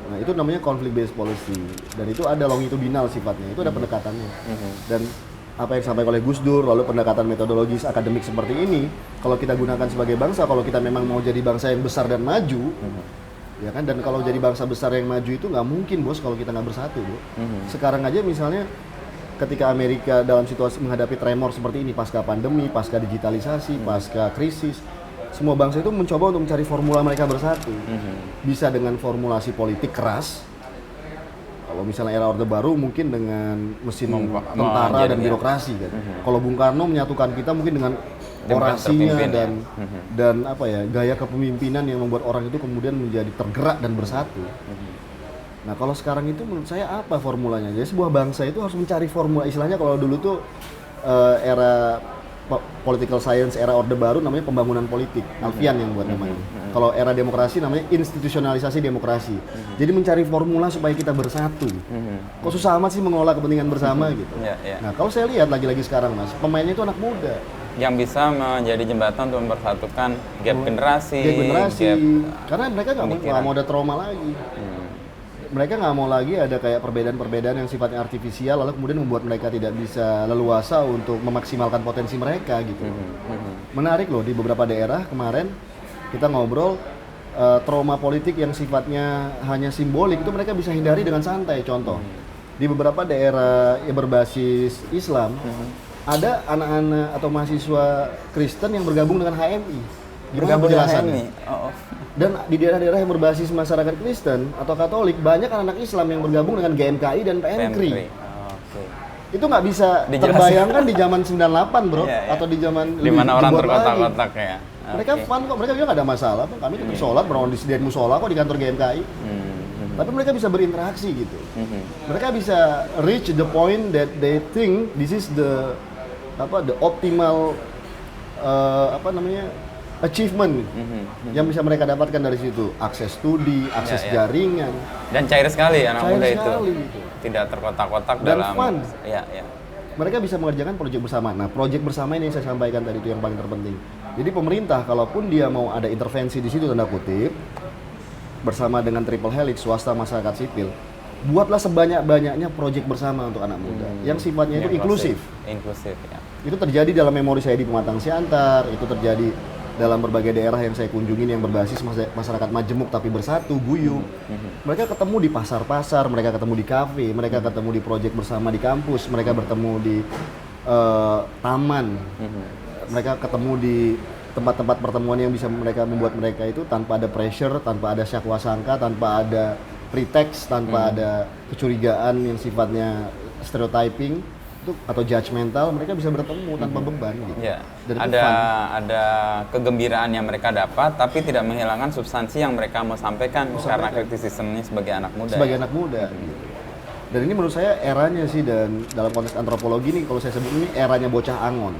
Nah, itu namanya conflict based policy, dan itu ada longitudinal sifatnya, itu ada pendekatannya. Dan apa yang disampaikan oleh Gus Dur, lalu pendekatan metodologis akademik seperti ini, kalau kita gunakan sebagai bangsa, kalau kita memang mau jadi bangsa yang besar dan maju, ya kan, dan kalau jadi bangsa besar yang maju itu nggak mungkin, Bos, kalau kita nggak bersatu, Bro. Sekarang aja misalnya ketika Amerika dalam situasi menghadapi tremor seperti ini, pasca pandemi, pasca digitalisasi, pasca krisis, semua bangsa itu mencoba untuk mencari formula mereka bersatu. Bisa dengan formulasi politik keras. Kalau misalnya era Orde Baru mungkin dengan mesin tentara dan birokrasi kan. Kalau Bung Karno menyatukan kita mungkin dengan orasinya dan gaya kepemimpinan yang membuat orang itu kemudian menjadi tergerak dan bersatu. Nah, kalau sekarang itu menurut saya apa formulanya? Jadi sebuah bangsa itu harus mencari formula, istilahnya kalau dulu tuh era political science, era Orde Baru namanya pembangunan politik, Alfian yang buat namanya. Kalau era demokrasi namanya institusionalisasi demokrasi. Jadi mencari formula supaya kita bersatu. Kok susah amat sih mengelola kepentingan bersama gitu. Nah, kalau saya lihat lagi-lagi sekarang, Mas, pemainnya itu anak muda yang bisa menjadi jembatan untuk mempersatukan gap generasi. Karena mereka nggak mau ada trauma lagi. Mereka nggak mau lagi ada kayak perbedaan-perbedaan yang sifatnya artifisial, lalu kemudian membuat mereka tidak bisa leluasa untuk memaksimalkan potensi mereka gitu. Menarik loh, di beberapa daerah kemarin kita ngobrol trauma politik yang sifatnya hanya simbolik itu mereka bisa hindari dengan santai. Contoh, di beberapa daerah yang berbasis Islam ada anak-anak atau mahasiswa Kristen yang bergabung dengan HMI. Bergabung dengan HMI? Dan di daerah-daerah yang berbasis masyarakat Kristen atau Katolik, banyak anak Islam yang bergabung dengan GMKI dan PMKRI. Itu nggak bisa terbayangkan di zaman 98, Bro, atau di zaman di mana orang terkotak-kotak ya. Mereka fun kok, mereka juga nggak ada masalah. Kami tetap sholat, berawal disediain musola kok di kantor GMKI. Tapi mereka bisa berinteraksi gitu. Mereka bisa reach the point that they think this is the optimal achievement yang bisa mereka dapatkan dari situ. Akses studi, akses jaringan. Dan cair sekali anak muda itu. Gitu. Tidak terkotak-kotak dan dalam fun. Ya. Mereka bisa mengerjakan proyek bersama. Nah, proyek bersama ini yang saya sampaikan tadi itu yang paling terpenting. Jadi pemerintah kalaupun dia mau ada intervensi di situ tanda kutip bersama dengan triple helix swasta masyarakat sipil, buatlah sebanyak-banyaknya proyek bersama untuk anak muda yang sifatnya itu inklusif. Inklusif ya. Itu terjadi dalam memori saya di Pematang Siantar, itu terjadi dalam berbagai daerah yang saya kunjungin yang berbasis masyarakat majemuk tapi bersatu, guyup. Mereka ketemu di pasar-pasar, mereka ketemu di kafe, mereka ketemu di proyek bersama di kampus, mereka bertemu di taman, mereka ketemu di tempat-tempat pertemuan yang bisa mereka membuat mereka itu tanpa ada pressure, tanpa ada syakwa sangka, tanpa ada pretext, tanpa ada kecurigaan yang sifatnya stereotyping. Itu itu atau judgmental, mereka bisa bertemu tanpa beban gitu. Ya. Dan itu Ada kegembiraan yang mereka dapat, tapi tidak menghilangkan substansi yang mereka mau sampaikan karena kritisismenya sebagai anak muda. Sebagai anak muda. Gitu. Dan ini menurut saya eranya sih, dan dalam konteks antropologi nih kalau saya sebut ini eranya bocah angon.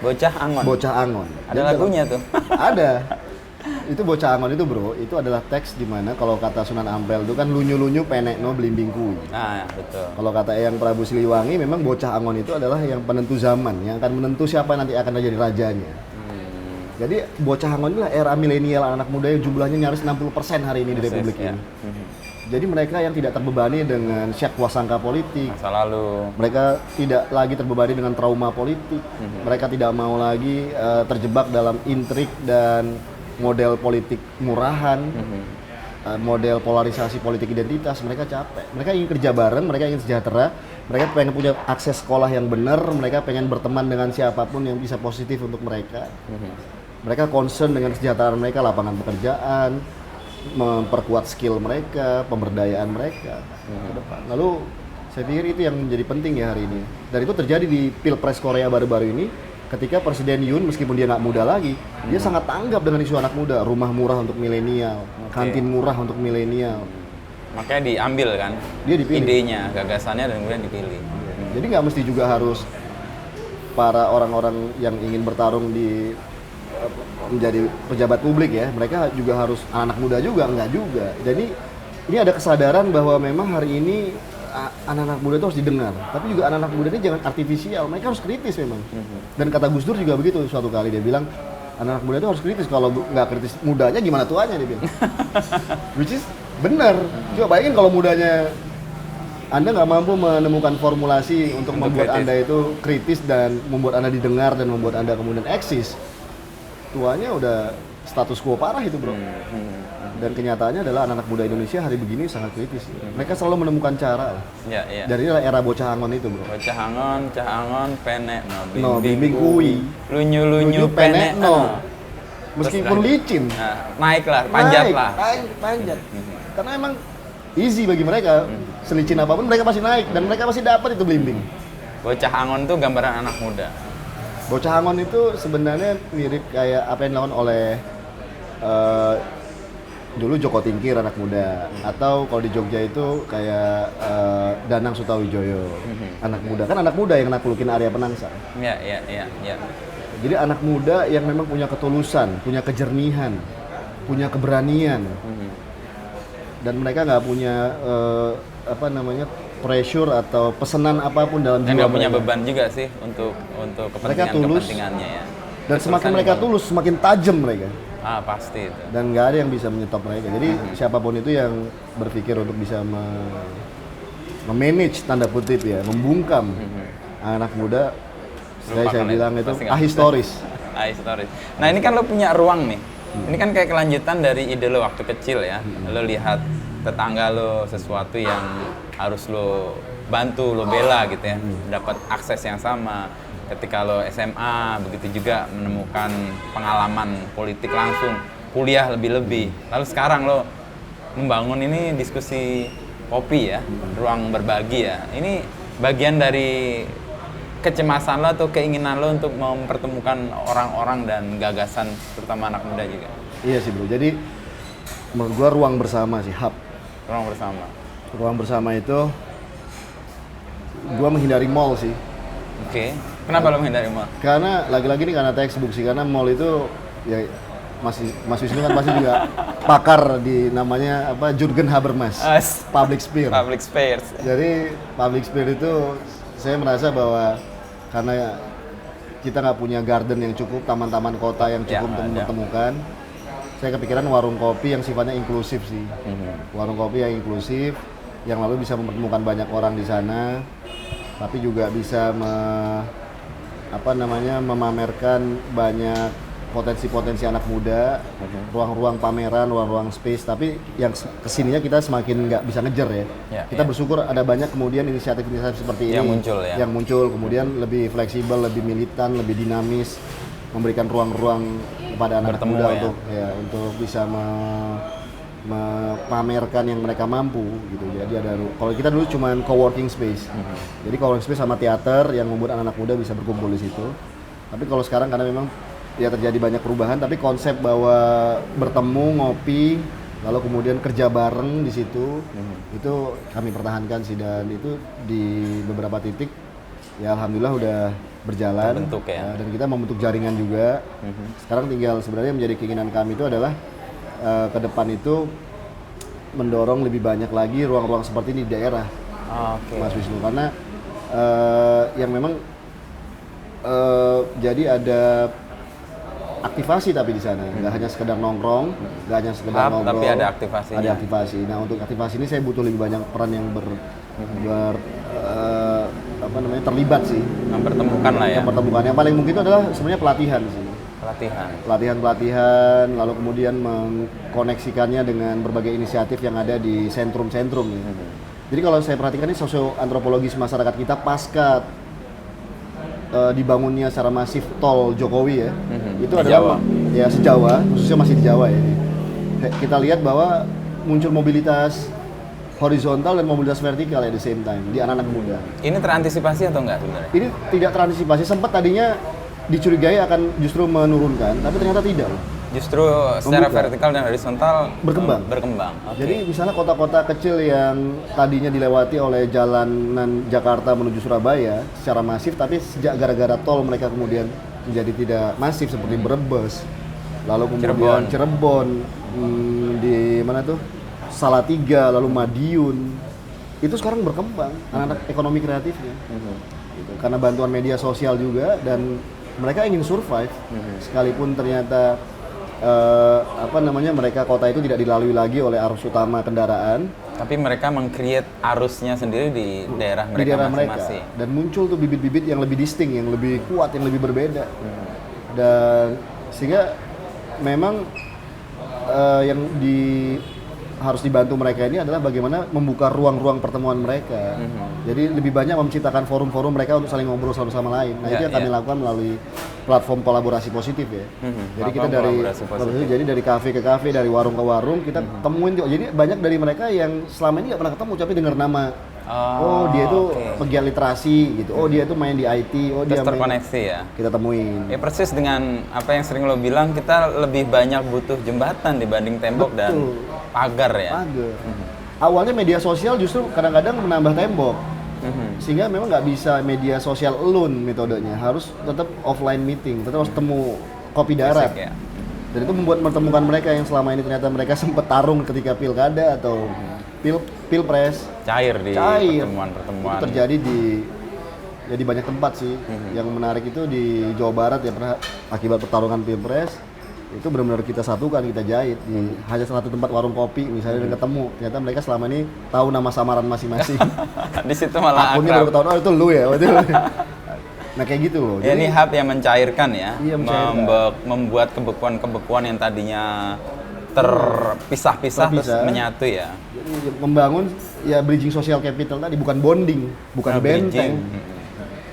Bocah angon. Bocah angon. Ada lagunya tuh. Ada. Itu bocah angon itu bro, itu adalah teks di mana kalau kata Sunan Ampel itu kan lunyu-lunyu penekno blimbing kuwi. Nah, betul. Kalau kata Eyang Prabu Siliwangi memang bocah angon itu adalah yang penentu zaman, yang akan menentu siapa nanti akan menjadi rajanya. Jadi bocah angon inilah era milenial, anak muda yang jumlahnya nyaris 60% hari ini di Republik ini. Jadi mereka yang tidak terbebani dengan syakwa sangka politik. Masa lalu. Mereka tidak lagi terbebani dengan trauma politik. Mereka tidak mau lagi terjebak dalam intrik dan model politik murahan, model polarisasi politik identitas. Mereka capek. Mereka ingin kerja bareng, mereka ingin sejahtera, mereka pengen punya akses sekolah yang benar, mereka pengen berteman dengan siapapun yang bisa positif untuk mereka. Mereka concern dengan kesejahteraan mereka, lapangan pekerjaan, memperkuat skill mereka, pemberdayaan mereka ke depan. Lalu saya pikir itu yang menjadi penting ya hari ini. Dan itu terjadi di Pilpres Korea baru-baru ini, ketika Presiden Yoon meskipun dia nggak muda lagi, dia sangat tanggap dengan isu anak muda, rumah murah untuk milenial, kantin murah untuk milenial. Makanya diambil kan, Dia dipilih. idenya, gagasannya, dan kemudian dipilih. Jadi nggak mesti juga harus para orang-orang yang ingin bertarung di menjadi pejabat publik ya, mereka juga harus anak muda juga, enggak juga. Jadi ini ada kesadaran bahwa memang hari ini anak-anak muda itu harus didengar, tapi juga anak-anak muda ini jangan artifisial, mereka harus kritis memang. Dan kata Gus Dur juga begitu, suatu kali dia bilang anak-anak muda itu harus kritis, kalau nggak kritis mudanya gimana tuanya, dia bilang. Which is benar. Coba bayangin kalau mudanya Anda nggak mampu menemukan formulasi untuk membuat kritis. Anda itu kritis dan membuat Anda didengar dan membuat Anda kemudian eksis. Tuanya udah status quo parah itu bro. Dan kenyataannya adalah anak-anak muda Indonesia hari begini sangat kritis. Mereka selalu menemukan cara. Ya, ya. Dan inilah era bocah angon itu bro. Bocah angon, penek No, bimbing kui. Lunyu-lunyu penek no. Meskipun licin. Nah, naiklah, panjatlah. Panjat. Karena emang easy bagi mereka. Selicin apapun mereka pasti naik dan mereka pasti dapat itu blimbing. Bocah angon itu gambaran anak muda. Bocah angon itu sebenarnya mirip kayak apa yang dilakukan oleh dulu Joko Tingkir anak muda, atau kalau di Jogja itu kayak Danang Sutawijoyo anak muda. Kan anak muda yang naklukin Arya Penangsang. Ya. Jadi anak muda yang memang punya ketulusan, punya kejernihan, punya keberanian, dan mereka nggak punya pressure atau pesanan apapun dalam Dan jiwa nggak punya mereka. beban juga sih untuk kepentingannya ya. Dan semakin mereka tulus, semakin tajam mereka. Ah, pasti itu. Dan nggak ada yang bisa menyetop mereka. Jadi siapapun itu yang berpikir untuk bisa memanage tanda kutip ya, membungkam anak muda, saya bilang itu ahistoris. Ahistoris. Nah ini kan lo punya ruang nih. Ini kan kayak kelanjutan dari ide lo waktu kecil ya. Lo lihat tetangga lo sesuatu yang harus lo bantu, lo bela gitu ya. Dapat akses yang sama. Ketika lo SMA, begitu juga menemukan pengalaman politik langsung, kuliah lebih-lebih. Lalu sekarang lo membangun ini diskusi kopi ya, ruang berbagi ya. Ini bagian dari kecemasan lo atau keinginan lo untuk mempertemukan orang-orang dan gagasan, terutama anak muda juga. Iya sih bro, jadi menurut gua ruang bersama sih, hub. Ruang bersama. Ruang bersama itu, gua menghindari mall sih. Oke. Kenapa lo menghindari mall? Karena lagi-lagi nih karena textbook sih, karena mall itu ya Mas Wisnu kan pasti juga pakar di namanya apa, Jürgen Habermas, public sphere. Public space. Jadi public sphere itu saya merasa bahwa karena kita nggak punya garden yang cukup, taman-taman kota yang cukup untuk mempertemukan, saya kepikiran warung kopi yang sifatnya inklusif sih. Warung kopi yang inklusif, yang lalu bisa mempertemukan banyak orang di sana, tapi juga bisa memamerkan banyak potensi-potensi anak muda, ruang-ruang pameran, ruang-ruang space, tapi yang kesininya kita semakin nggak bisa ngejar ya. Kita bersyukur ada banyak kemudian inisiatif-inisiatif seperti ini yang muncul, kemudian lebih fleksibel, lebih militan, lebih dinamis, memberikan ruang-ruang kepada anak muda untuk bisa memamerkan yang mereka mampu gitu. Jadi ada, kalau kita dulu cuman co-working space. Jadi co-working space sama teater yang membuat anak-anak muda bisa berkumpul di situ. Tapi kalau sekarang karena memang ya terjadi banyak perubahan, tapi konsep bahwa bertemu, ngopi, lalu kemudian kerja bareng di situ, itu kami pertahankan sih, dan itu di beberapa titik ya alhamdulillah udah berjalan. Terbentuk ya. Dan kita membentuk jaringan juga. Sekarang tinggal sebenarnya menjadi keinginan kami itu adalah ke depan itu mendorong lebih banyak lagi ruang-ruang seperti ini di daerah, Mas Wisnu, karena yang memang jadi ada aktivasi tapi di sana nggak hanya sekedar nongkrong, nggak hanya sekedar ngobrol, tapi ada aktivasinya. Ada aktivasi. Nah, untuk aktivasi ini saya butuh lebih banyak peran yang terlibat sih. Mempertemukan lah ya. Mempertemukan. Yang paling mungkin itu adalah sebenarnya pelatihan sih. Pelatihan, lalu kemudian mengkoneksikannya dengan berbagai inisiatif yang ada di sentrum-sentrum. Jadi kalau saya perhatikan ini sosioantropologis masyarakat kita pasca dibangunnya secara masif tol Jokowi ya, itu di adalah Jawa. Ya se-Jawa, khususnya masih di Jawa ya ini. Kita lihat bahwa muncul mobilitas horizontal dan mobilitas vertikal at the same time di anak-anak muda. Ini terantisipasi atau enggak sebenarnya? Ini tidak terantisipasi, sempat tadinya dicurigai akan justru menurunkan, tapi ternyata tidak. Justru secara vertikal dan horizontal berkembang. Okay. Jadi misalnya kota-kota kecil yang tadinya dilewati oleh jalanan Jakarta menuju Surabaya secara masif, tapi sejak gara-gara tol mereka kemudian menjadi tidak masif, seperti Brebes, lalu kemudian Cirebon, di mana tuh Salatiga, lalu Madiun, itu sekarang berkembang anak-anak ekonomi kreatifnya, gitu. Karena bantuan media sosial juga, dan mereka ingin survive sekalipun ternyata mereka kota itu tidak dilalui lagi oleh arus utama kendaraan, tapi mereka meng-create arusnya sendiri di daerah mereka masing-masing. Dan muncul tuh bibit-bibit yang lebih distinct, yang lebih kuat, yang lebih berbeda. Dan sehingga memang yang harus dibantu mereka ini adalah bagaimana membuka ruang-ruang pertemuan mereka. Jadi lebih banyak menciptakan forum-forum mereka untuk saling ngobrol satu sama lain. Nah, itu yang kami lakukan melalui platform kolaborasi positif ya. Jadi kita dari kafe ke kafe, dari warung ke warung, kita temuin. Jadi banyak dari mereka yang selama ini nggak pernah ketemu, tapi dengar nama. Dia itu pegiat literasi gitu. Dia itu main di IT. Dia terkoneksi ya. Kita temuin. Ya persis dengan apa yang sering lo bilang, kita lebih banyak butuh jembatan dibanding tembok. Betul. Dan pagar ya. Pagar. Awalnya media sosial justru kadang-kadang menambah tembok. Sehingga memang nggak bisa media sosial alone metodenya, harus tetap offline meeting, tetap harus temu kopi darat. Ya. Dan itu mempertemukan mereka yang selama ini ternyata mereka sempat tarung ketika pilkada atau pilpres. Cair pertemuan-pertemuan. Itu terjadi di banyak tempat sih. Yang menarik itu di Jawa Barat ya, akibat pertarungan pilpres. Itu benar-benar kita satukan, kita jahit di hanya satu tempat warung kopi misalnya, dan ketemu. Ternyata mereka selama ini tahu nama samaran masing-masing. Di situ malah akunnya baru ketahuan, itu lu ya. Nah kayak gitu loh. Jadi, ini hub yang mencairkan ya, iya, membuat kebekuan-kebekuan yang tadinya terpisah-pisah terus menyatu ya. Jadi membangun ya bridging social capital tadi, bukan bonding, bukan benteng.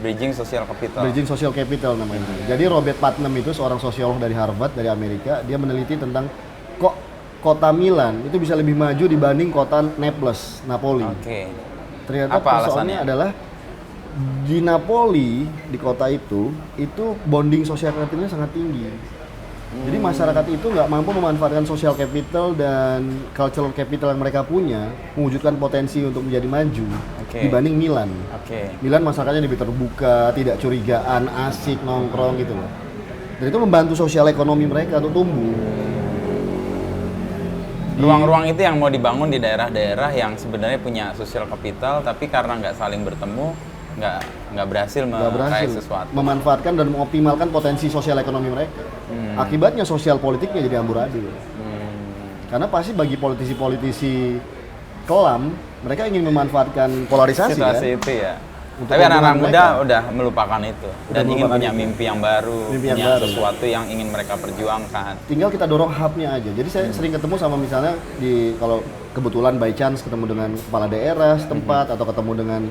Bridging social capital. Bridging social capital namanya. Jadi Robert Putnam itu seorang sosiolog dari Harvard, dari Amerika. Dia meneliti tentang kok kota Milan itu bisa lebih maju dibanding kota Naples, Napoli. Ternyata persoalannya adalah di Napoli, di kota itu bonding social capitalnya sangat tinggi. Jadi masyarakat itu nggak mampu memanfaatkan social capital dan cultural capital yang mereka punya, mewujudkan potensi untuk menjadi maju dibanding Milan. Milan masyarakatnya lebih terbuka, tidak curigaan, asik, nongkrong gitu loh. Dan itu membantu sosial ekonomi mereka untuk tumbuh. Ruang-ruang itu yang mau dibangun di daerah-daerah yang sebenarnya punya social capital, tapi karena nggak saling bertemu, nggak berhasil meraih sesuatu. Memanfaatkan dan mengoptimalkan potensi sosial ekonomi mereka. Akibatnya sosial politiknya jadi amburadul. Karena pasti bagi politisi-politisi kelam, mereka ingin memanfaatkan polarisasi situasi itu ya. Tapi anak-anak muda udah melupakan itu dan ingin punya mimpi yang baru, sesuatu yang ingin mereka perjuangkan. Tinggal kita dorong hubnya aja. Jadi saya sering ketemu sama misalnya kalau kebetulan by chance ketemu dengan kepala daerah setempat atau ketemu dengan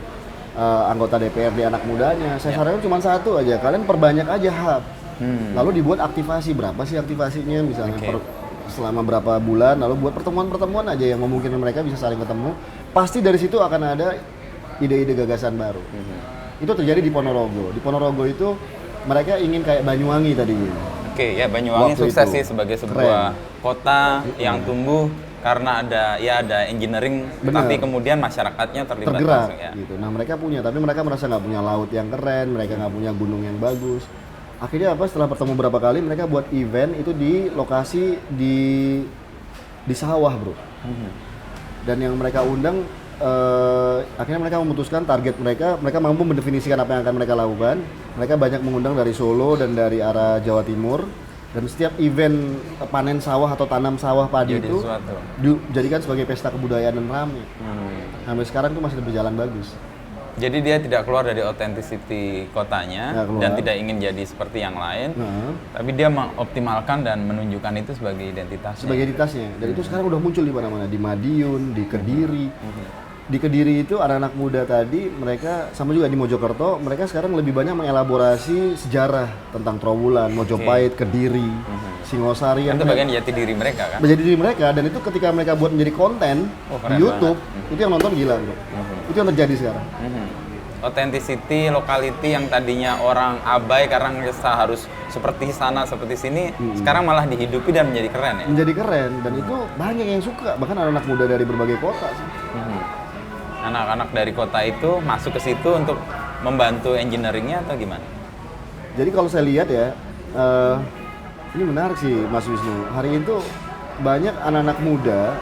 anggota DPRD anak mudanya, saya sarankan cuma satu aja, kalian perbanyak aja hub. Lalu dibuat aktivasi, berapa sih aktivasinya misalnya selama berapa bulan, lalu buat pertemuan-pertemuan aja yang memungkinkan mereka bisa saling ketemu. Pasti dari situ akan ada ide-ide gagasan baru. Itu terjadi di Ponorogo. Di Ponorogo itu mereka ingin kayak Banyuwangi tadi. Oke, ya Banyuwangi Waktu sukses itu. sih sebagai sebuah kota yang tumbuh karena ada engineering, Benar. tapi kemudian masyarakatnya terlibat Tergerak langsung ya. gitu. Nah mereka punya, tapi mereka merasa nggak punya laut yang keren, mereka nggak punya gunung yang bagus. Akhirnya apa? Setelah bertemu berapa kali, mereka buat event itu di lokasi di sawah, bro. Dan yang mereka undang, akhirnya mereka memutuskan target mereka mampu mendefinisikan apa yang akan mereka lakukan. Mereka banyak mengundang dari Solo dan dari arah Jawa Timur. Dan setiap event panen sawah atau tanam sawah padi Jadi itu sesuatu. dijadikan sebagai pesta kebudayaan dan ramai. Sampai sekarang tuh masih berjalan bagus. Jadi dia tidak keluar dari authenticity kotanya Nggak keluar. dan tidak ingin jadi seperti yang lain, Nah, tapi dia mengoptimalkan dan menunjukkan itu sebagai identitasnya. sebagai identitasnya. Dan itu sekarang udah muncul di mana-mana, di Madiun, di Kediri. Di Kediri itu anak-anak muda tadi, mereka sama juga di Mojokerto, mereka sekarang lebih banyak mengelaborasi sejarah tentang Trowulan, Mojopahit, Kediri, Singosari Kan yang itu bagian jati diri mereka kan. menjadi diri mereka. Dan itu ketika mereka buat menjadi konten Keren di YouTube, banget. itu yang nonton gila, bro. Itu yang terjadi sekarang. Authenticity, locality yang tadinya orang abai karena ngerasa harus seperti sana, seperti sini, sekarang malah dihidupi dan menjadi keren ya. Menjadi keren, dan itu banyak yang suka, bahkan anak-anak muda dari berbagai kota sih. Anak-anak dari kota itu masuk ke situ untuk membantu engineeringnya atau gimana? Jadi kalau saya lihat ya, ini menarik sih Mas Wisnu. Hari itu banyak anak-anak muda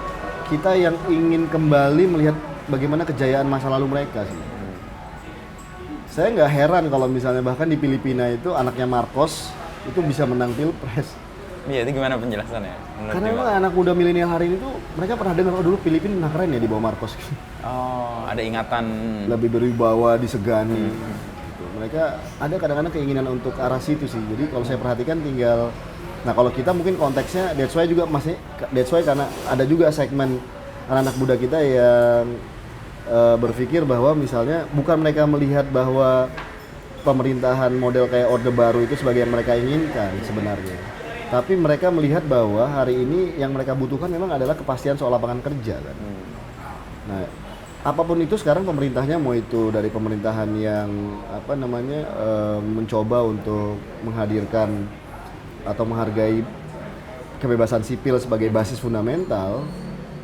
kita yang ingin kembali melihat bagaimana kejayaan masa lalu mereka sih. Saya nggak heran kalau misalnya bahkan di Filipina itu anaknya Marcos itu bisa menang pilpres. Iya, itu gimana penjelasannya? Menurut Karena Dewa? memang anak muda milenial hari ini tuh mereka pernah dengar, oh dulu Filipina pernah keren ya di bawah Marcos. Oh, ada ingatan. Lebih berwibawa, disegani. Gitu. Mereka ada kadang-kadang keinginan untuk arah situ sih. Jadi kalau saya perhatikan tinggal, nah kalau kita mungkin konteksnya that's why karena ada juga segmen anak-anak muda kita yang berpikir bahwa misalnya bukan mereka melihat bahwa pemerintahan model kayak Orde Baru itu sebagai yang mereka inginkan sebenarnya. Tapi mereka melihat bahwa hari ini yang mereka butuhkan memang adalah kepastian soal lapangan kerja kan. Nah, apapun itu sekarang pemerintahnya, mau itu dari pemerintahan yang mencoba untuk menghadirkan atau menghargai kebebasan sipil sebagai basis fundamental,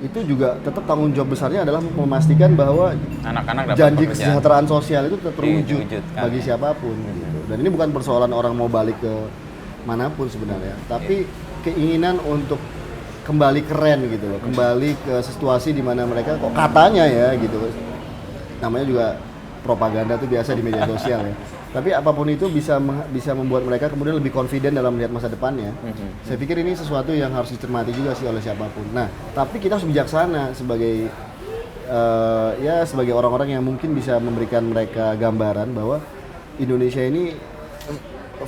itu juga tetap tanggung jawab besarnya adalah memastikan bahwa Anak-anak dapat janji pekerjaan. kesejahteraan sosial itu tetap terwujud Diwujudkan, bagi ya. siapapun gitu. Dan ini bukan persoalan orang mau balik ke manapun sebenarnya, tapi keinginan untuk kembali keren gitu loh, kembali ke situasi di mana mereka kok katanya ya gitu, namanya juga propaganda tuh biasa di media sosial ya. Tapi apapun itu bisa membuat mereka kemudian lebih confident dalam melihat masa depannya. Saya pikir ini sesuatu yang harus dicermati juga sih oleh siapapun. Nah, tapi kita harus bijaksana sebagai sebagai orang-orang yang mungkin bisa memberikan mereka gambaran bahwa Indonesia ini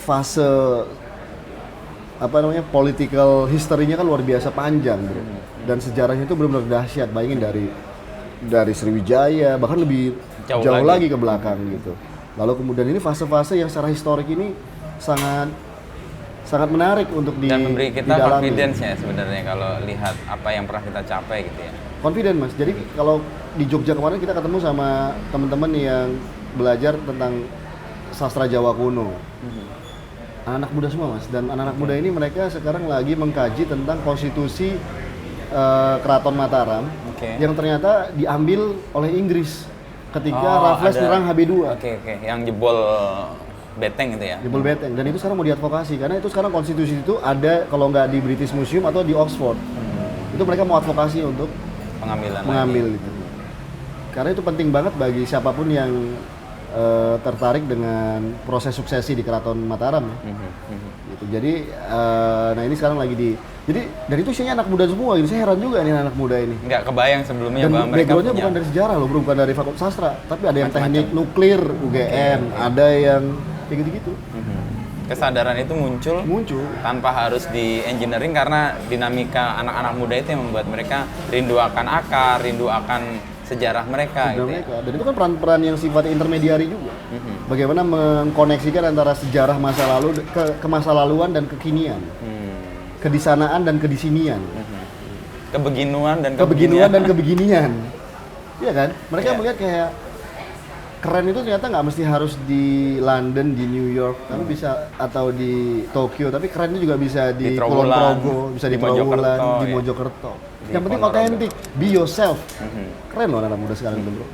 fase political history-nya kan luar biasa panjang, bro. Dan sejarahnya itu benar-benar dahsyat. Bayangin dari Sriwijaya bahkan lebih jauh lagi ke belakang gitu. Lalu kemudian ini fase-fase yang secara historik ini sangat menarik untuk Dan memberi kita didalami. confidence ya sebenarnya kalau lihat apa yang pernah kita capai gitu ya. Confident, Mas. Jadi kalau di Jogja kemarin kita ketemu sama teman-teman yang belajar tentang sastra Jawa kuno. Anak-anak muda semua, Mas. Dan anak-anak muda ini mereka sekarang lagi mengkaji tentang konstitusi Keraton Mataram yang ternyata diambil oleh Inggris ketika Raffles nyerang HB2. Oke, yang jebol beteng itu ya. Jebol beteng, dan itu sekarang mau diadvokasi karena itu sekarang konstitusi itu ada kalau nggak di British Museum atau di Oxford. Itu mereka mau advokasi untuk mengambil itu. Karena itu penting banget bagi siapapun yang tertarik dengan proses suksesi di Keraton Mataram ya. Gitu. Jadi nah ini sekarang lagi jadi dari itu isinya anak muda semua gitu. Saya heran juga nih anak muda ini. Nggak kebayang sebelumnya Dan bahwa mereka backgroundnya punya bukan dari sejarah loh, bro, bukan dari fakultas sastra, tapi ada yang Macam-macam. teknik nuklir UGM, ada yang kayak gitu-gitu. kesadaran itu muncul tanpa harus di engineering karena dinamika anak-anak muda itu yang membuat mereka rindu akan akar, rindu akan sejarah mereka gitu ya. Dan itu kan peran-peran yang sifatnya intermediari juga. Bagaimana mengkoneksikan antara sejarah masa lalu ke masa laluan dan kekinian. kedisanaan dan kedisinian. Kebeginuan dan kebeginian. Iya kan? Mereka melihat kayak keren itu ternyata nggak mesti harus di London, di New York, tapi bisa atau di Tokyo, tapi keren itu juga bisa di Kulon Progo, bisa di Trawulan, di Mojokerto. Yang penting otentik, be yourself. Keren loh anak muda sekarang itu, bro.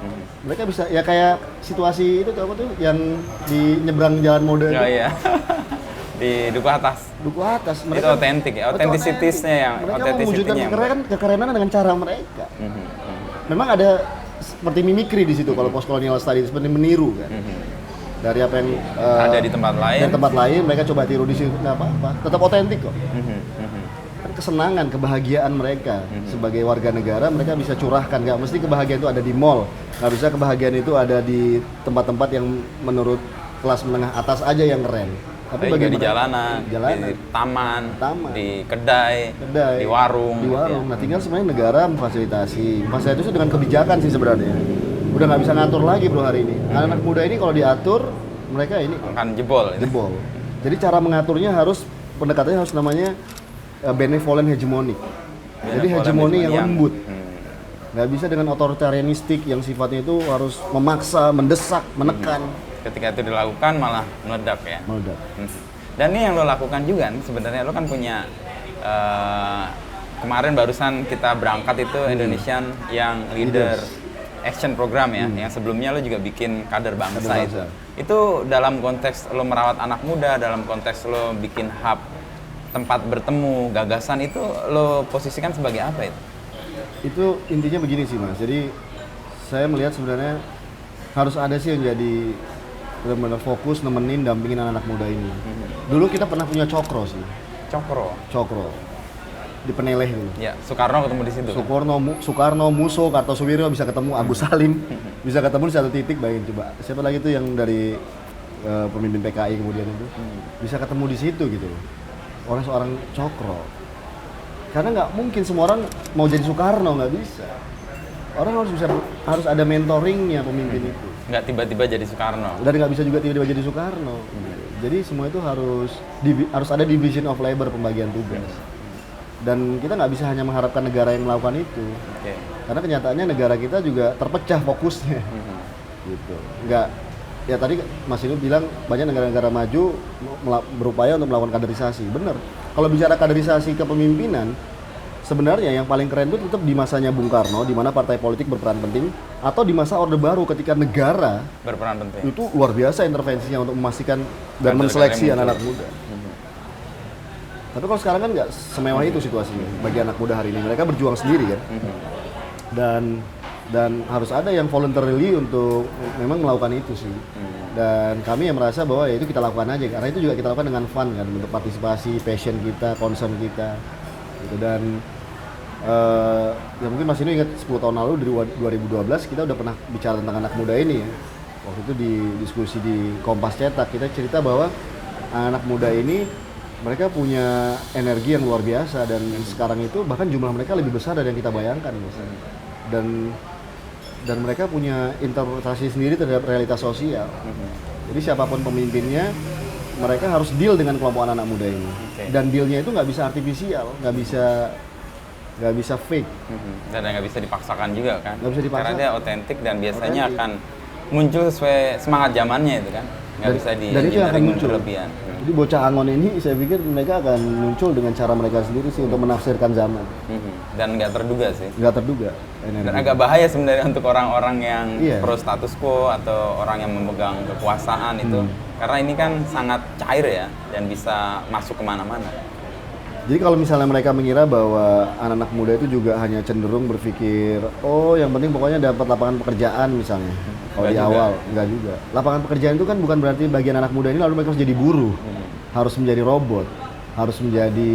Mereka bisa ya kayak situasi itu apa tuh yang di nyebrang jalan mode itu. Iya. Di Duku Atas. Mereka itu otentik ya, authenticity-nya yang mereka mewujudkan kekerenan dengan cara mereka. Memang ada seperti mimikri di situ kalau post colonial study, seperti meniru kan. Dari apa yang ada di tempat lain. Dari tempat lain mereka coba tiru di situ, nggak apa-apa. Tetap otentik kok. Kan kesenangan, kebahagiaan mereka sebagai warga negara mereka bisa curahkan. Nggak mesti kebahagiaan itu ada di mall, nggak bisa kebahagiaan itu ada di tempat-tempat yang menurut kelas menengah atas aja yang keren. Tapi juga di jalanan, di taman, di kedai, di warung. Nah tinggal sebenarnya negara memfasilitasi dengan kebijakan sih sebenarnya. Udah nggak bisa ngatur lagi bro hari ini. Anak-anak muda ini kalau diatur mereka ini akan jebol. Jadi cara mengaturnya pendekatannya harus namanya benevolent hegemonic. Jadi hegemoni yang lembut. Nggak bisa dengan otoritarianistik yang sifatnya itu harus memaksa, mendesak, menekan. Ketika itu dilakukan malah meledak ya. Dan ini yang lo lakukan juga sebenarnya, lo kan punya kemarin barusan kita berangkat itu Indonesian Young Leader Action Program ya, yang sebelumnya lo juga bikin kader bangsa itu. Itu dalam konteks lo merawat anak muda, dalam konteks lo bikin hub tempat bertemu gagasan, itu lo posisikan sebagai apa itu? Itu intinya begini sih mas, jadi saya melihat sebenarnya harus ada sih yang jadi benar-benar fokus nemenin, dampingin anak-anak muda ini. Dulu kita pernah punya Cokro sih. Cokro. Di Peneleh dulu. Ya, Soekarno ketemu di situ. Soekarno, Musso, Kartosuwiryo bisa ketemu, Agus Salim bisa ketemu di satu titik. Bayangin coba. Siapa lagi tuh yang dari pemimpin PKI kemudian itu bisa ketemu di situ gitu. Orang seorang Cokro. Karena nggak mungkin semua orang mau jadi Soekarno, nggak bisa. Orang harus ada mentoringnya pemimpin itu. Nggak tiba-tiba jadi Soekarno. Dan nggak bisa juga tiba-tiba jadi Soekarno. Jadi semua itu harus ada division of labor, pembagian tugas. Dan kita nggak bisa hanya mengharapkan negara yang melakukan itu. Karena kenyataannya negara kita juga terpecah fokusnya. Gitu. Nggak, ya tadi Mas Inu bilang banyak negara-negara maju berupaya untuk melakukan kaderisasi. Benar. Kalau bicara kaderisasi kepemimpinan, sebenarnya yang paling keren itu tetap di masanya Bung Karno, di mana partai politik berperan penting, atau di masa Orde Baru ketika negara berperan penting. Itu luar biasa intervensinya untuk memastikan dan menseleksi anak-anak muda. Tapi kalau sekarang kan nggak semewah itu situasinya bagi anak muda hari ini. Mereka berjuang sendiri kan, dan harus ada yang voluntarily untuk memang melakukan itu sih. Dan kami yang merasa bahwa ya itu kita lakukan aja, karena itu juga kita lakukan dengan fun kan, untuk partisipasi, passion kita, concern kita. Gitu. Dan ya mungkin Mas Inu ingat 10 tahun lalu dari 2012 kita udah pernah bicara tentang anak muda ini ya. Waktu itu di diskusi di Kompas Cetak kita cerita bahwa anak muda ini mereka punya energi yang luar biasa, dan sekarang itu bahkan jumlah mereka lebih besar dari yang kita bayangkan misalnya. Dan mereka punya interpretasi sendiri terhadap realitas sosial. Jadi siapapun pemimpinnya, mereka harus deal dengan kelompok anak muda ini. Dan dealnya itu nggak bisa artifisial, nggak bisa fake. Dan nggak bisa dipaksakan juga kan? Nggak bisa dipaksakan. Karena dia otentik dan biasanya akan muncul sesuai semangat zamannya itu kan? Nggak bisa dan itu akan muncul berlebihan. Jadi bocah Angon ini saya pikir mereka akan muncul dengan cara mereka sendiri sih untuk menafsirkan zaman. Dan nggak terduga sih. Nggak terduga. Dan agak bahaya sebenarnya untuk orang-orang yang pro status quo atau orang yang memegang kekuasaan itu. Karena ini kan sangat cair ya, dan bisa masuk kemana-mana. Jadi kalau misalnya mereka mengira bahwa anak-anak muda itu juga hanya cenderung berpikir, oh yang penting pokoknya dapat lapangan pekerjaan misalnya. Kalau di awal, enggak juga. Lapangan pekerjaan itu kan bukan berarti bagian anak muda ini lalu mereka harus jadi buruh, harus menjadi robot, harus menjadi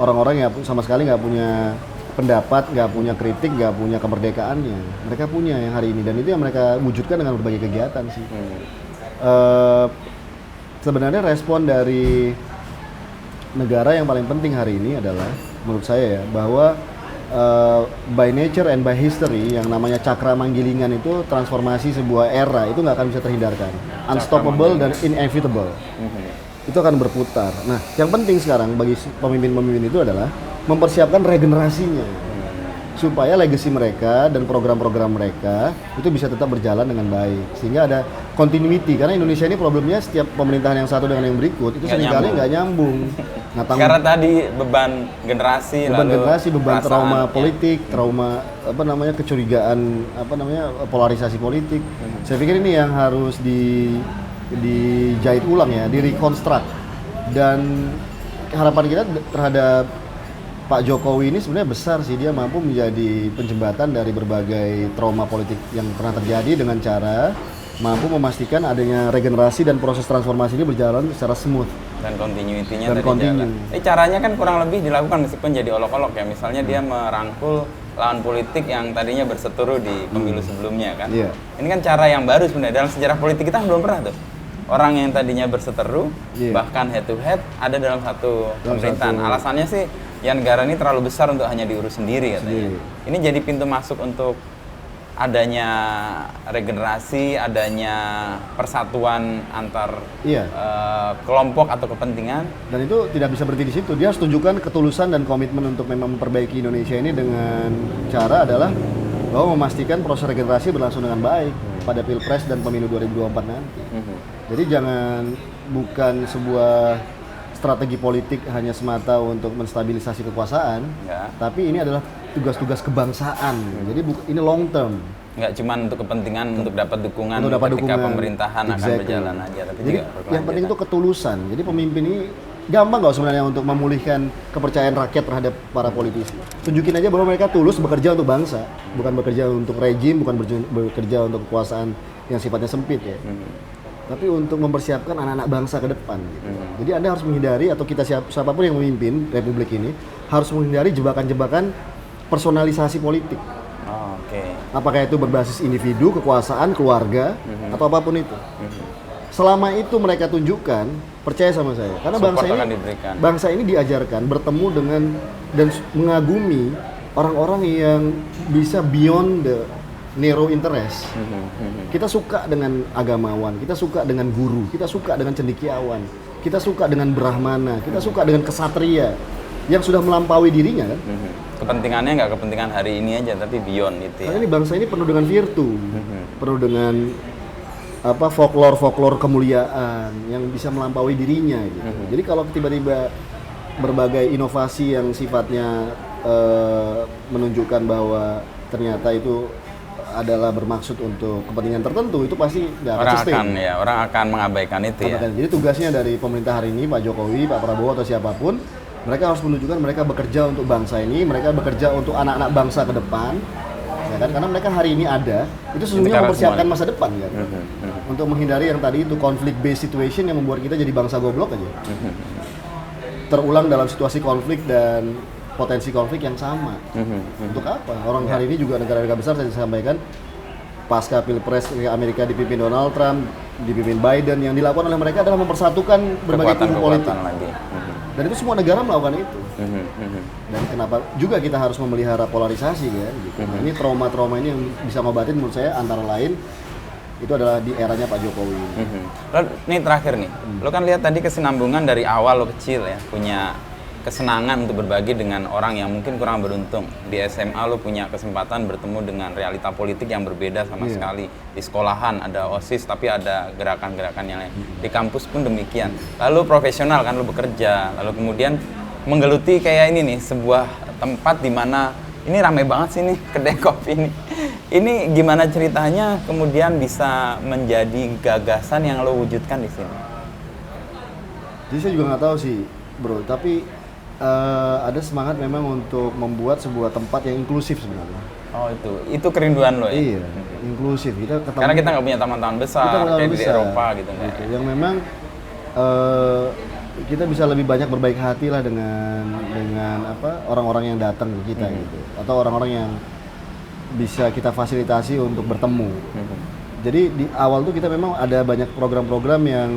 orang-orang yang sama sekali nggak punya pendapat, nggak punya kritik, nggak punya kemerdekaannya. Mereka punya yang hari ini, dan itu yang mereka wujudkan dengan berbagai kegiatan sih. Sebenarnya respon dari negara yang paling penting hari ini adalah menurut saya ya, bahwa by nature and by history yang namanya cakra manggilingan itu transformasi sebuah era itu nggak akan bisa terhindarkan, unstoppable dan inevitable. Itu itu akan berputar. Nah, yang penting sekarang bagi pemimpin-pemimpin itu adalah mempersiapkan regenerasinya. Supaya legacy mereka dan program-program mereka itu bisa tetap berjalan dengan baik. Sehingga ada continuity, karena Indonesia ini problemnya setiap pemerintahan yang satu dengan yang berikut itu seringkali nggak nyambung. Nah, karena tadi beban generasi, beban trauma politik, trauma kecurigaan, polarisasi politik. Saya pikir ini yang harus dijahit ulang ya, direkonstruk. Dan harapan kita terhadap Pak Jokowi ini sebenarnya besar sih, dia mampu menjadi penjembatan dari berbagai trauma politik yang pernah terjadi dengan cara mampu memastikan adanya regenerasi dan proses transformasi ini berjalan secara smooth dan continuity-nya dari jalan. Caranya kan kurang lebih dilakukan meskipun jadi olok-olok ya, misalnya dia merangkul lawan politik yang tadinya berseteru di pemilu sebelumnya kan. Ini kan cara yang baru sebenarnya, dalam sejarah politik kita belum pernah tuh. Orang yang tadinya berseteru, bahkan head to head ada dalam satu pemerintahan. Alasannya sih ya negara ini terlalu besar untuk hanya diurus sendiri katanya. Ini jadi pintu masuk untuk adanya regenerasi, adanya persatuan antar kelompok atau kepentingan. Dan itu tidak bisa berhenti di situ. Dia harus tunjukkan ketulusan dan komitmen untuk memang memperbaiki Indonesia ini dengan cara adalah bahwa memastikan proses regenerasi berlangsung dengan baik pada Pilpres dan Pemilu 2024 nanti. Jadi bukan sebuah strategi politik hanya semata untuk menstabilisasi kekuasaan, tapi ini adalah tugas-tugas kebangsaan. Jadi ini long term. Nggak cuma untuk kepentingan, untuk dapat dukungan ketika pemerintahan akan berjalan aja. Tapi jadi juga yang penting itu ketulusan. Jadi pemimpin ini gampang nggak sebenarnya untuk memulihkan kepercayaan rakyat terhadap para politisi. Tunjukin aja bahwa mereka tulus bekerja untuk bangsa, bukan bekerja untuk rejim, bukan bekerja untuk kekuasaan yang sifatnya sempit ya. Tapi untuk mempersiapkan anak-anak bangsa ke depan. Gitu. Jadi Anda harus menghindari, atau kita siapapun yang memimpin Republik ini harus menghindari jebakan-jebakan personalisasi politik. Apakah itu berbasis individu, kekuasaan, keluarga, atau apapun itu. Selama itu mereka tunjukkan, percaya sama saya. Karena bangsa ini diajarkan bertemu dengan dan mengagumi orang-orang yang bisa beyond the narrow interest. Kita suka dengan agamawan, kita suka dengan guru, kita suka dengan cendekiawan, kita suka dengan brahmana, kita suka dengan kesatria yang sudah melampaui dirinya kan. Kepentingannya nggak kepentingan hari ini aja, tapi beyond itu ya. Karena ini bangsa ini penuh dengan virtu, penuh dengan folklore kemuliaan yang bisa melampaui dirinya gitu. Jadi kalau tiba-tiba berbagai inovasi yang sifatnya menunjukkan bahwa ternyata itu adalah bermaksud untuk kepentingan tertentu, itu pasti nggak akan sustain. Orang akan mengabaikan itu ya. Jadi tugasnya dari pemerintah hari ini, Pak Jokowi, Pak Prabowo atau siapapun, mereka harus menunjukkan mereka bekerja untuk bangsa ini, mereka bekerja untuk anak-anak bangsa ke depan, ya kan? Karena mereka hari ini ada, itu sesungguhnya mempersiapkan masa depan kan. Untuk menghindari yang tadi itu conflict based situation yang membuat kita jadi bangsa goblok aja. Terulang dalam situasi konflik dan potensi konflik yang sama. Untuk apa? Orang hari ini juga negara-negara besar, saya sampaikan, pasca Pilpres Amerika dipimpin Donald Trump, dipimpin Biden, yang dilakukan oleh mereka adalah mempersatukan berbagai kubu politik. Dan itu semua negara melakukan itu. Dan kenapa juga kita harus memelihara polarisasi kan? Gitu. Nah, ini trauma-trauma ini yang bisa ngobatin menurut saya antara lain itu adalah di eranya Pak Jokowi. Lalu nih terakhir nih, lo kan lihat tadi kesinambungan dari awal lo kecil ya, punya kesenangan untuk berbagi dengan orang yang mungkin kurang beruntung. Di SMA lo punya kesempatan bertemu dengan realita politik yang berbeda sama sekali. Di sekolahan ada OSIS tapi ada gerakan-gerakan yang lain. Di kampus pun demikian. Lalu profesional kan lo bekerja, lalu kemudian menggeluti kayak ini nih, sebuah tempat di mana ini ramai banget sih nih kedai kopi ini. Ini gimana ceritanya kemudian bisa menjadi gagasan yang lo wujudkan di sini? Jadi saya juga nggak tahu sih, bro. Tapi ada semangat memang untuk membuat sebuah tempat yang inklusif sebenarnya. Oh itu kerinduan lo ya? Iya, inklusif. Kita ketemu, karena kita nggak punya taman-taman besar kayak di Eropa gitu. Yang memang kita bisa lebih banyak berbaik hati lah dengan orang-orang yang datang ke kita gitu, atau orang-orang yang bisa kita fasilitasi untuk bertemu. Jadi di awal tuh kita memang ada banyak program-program yang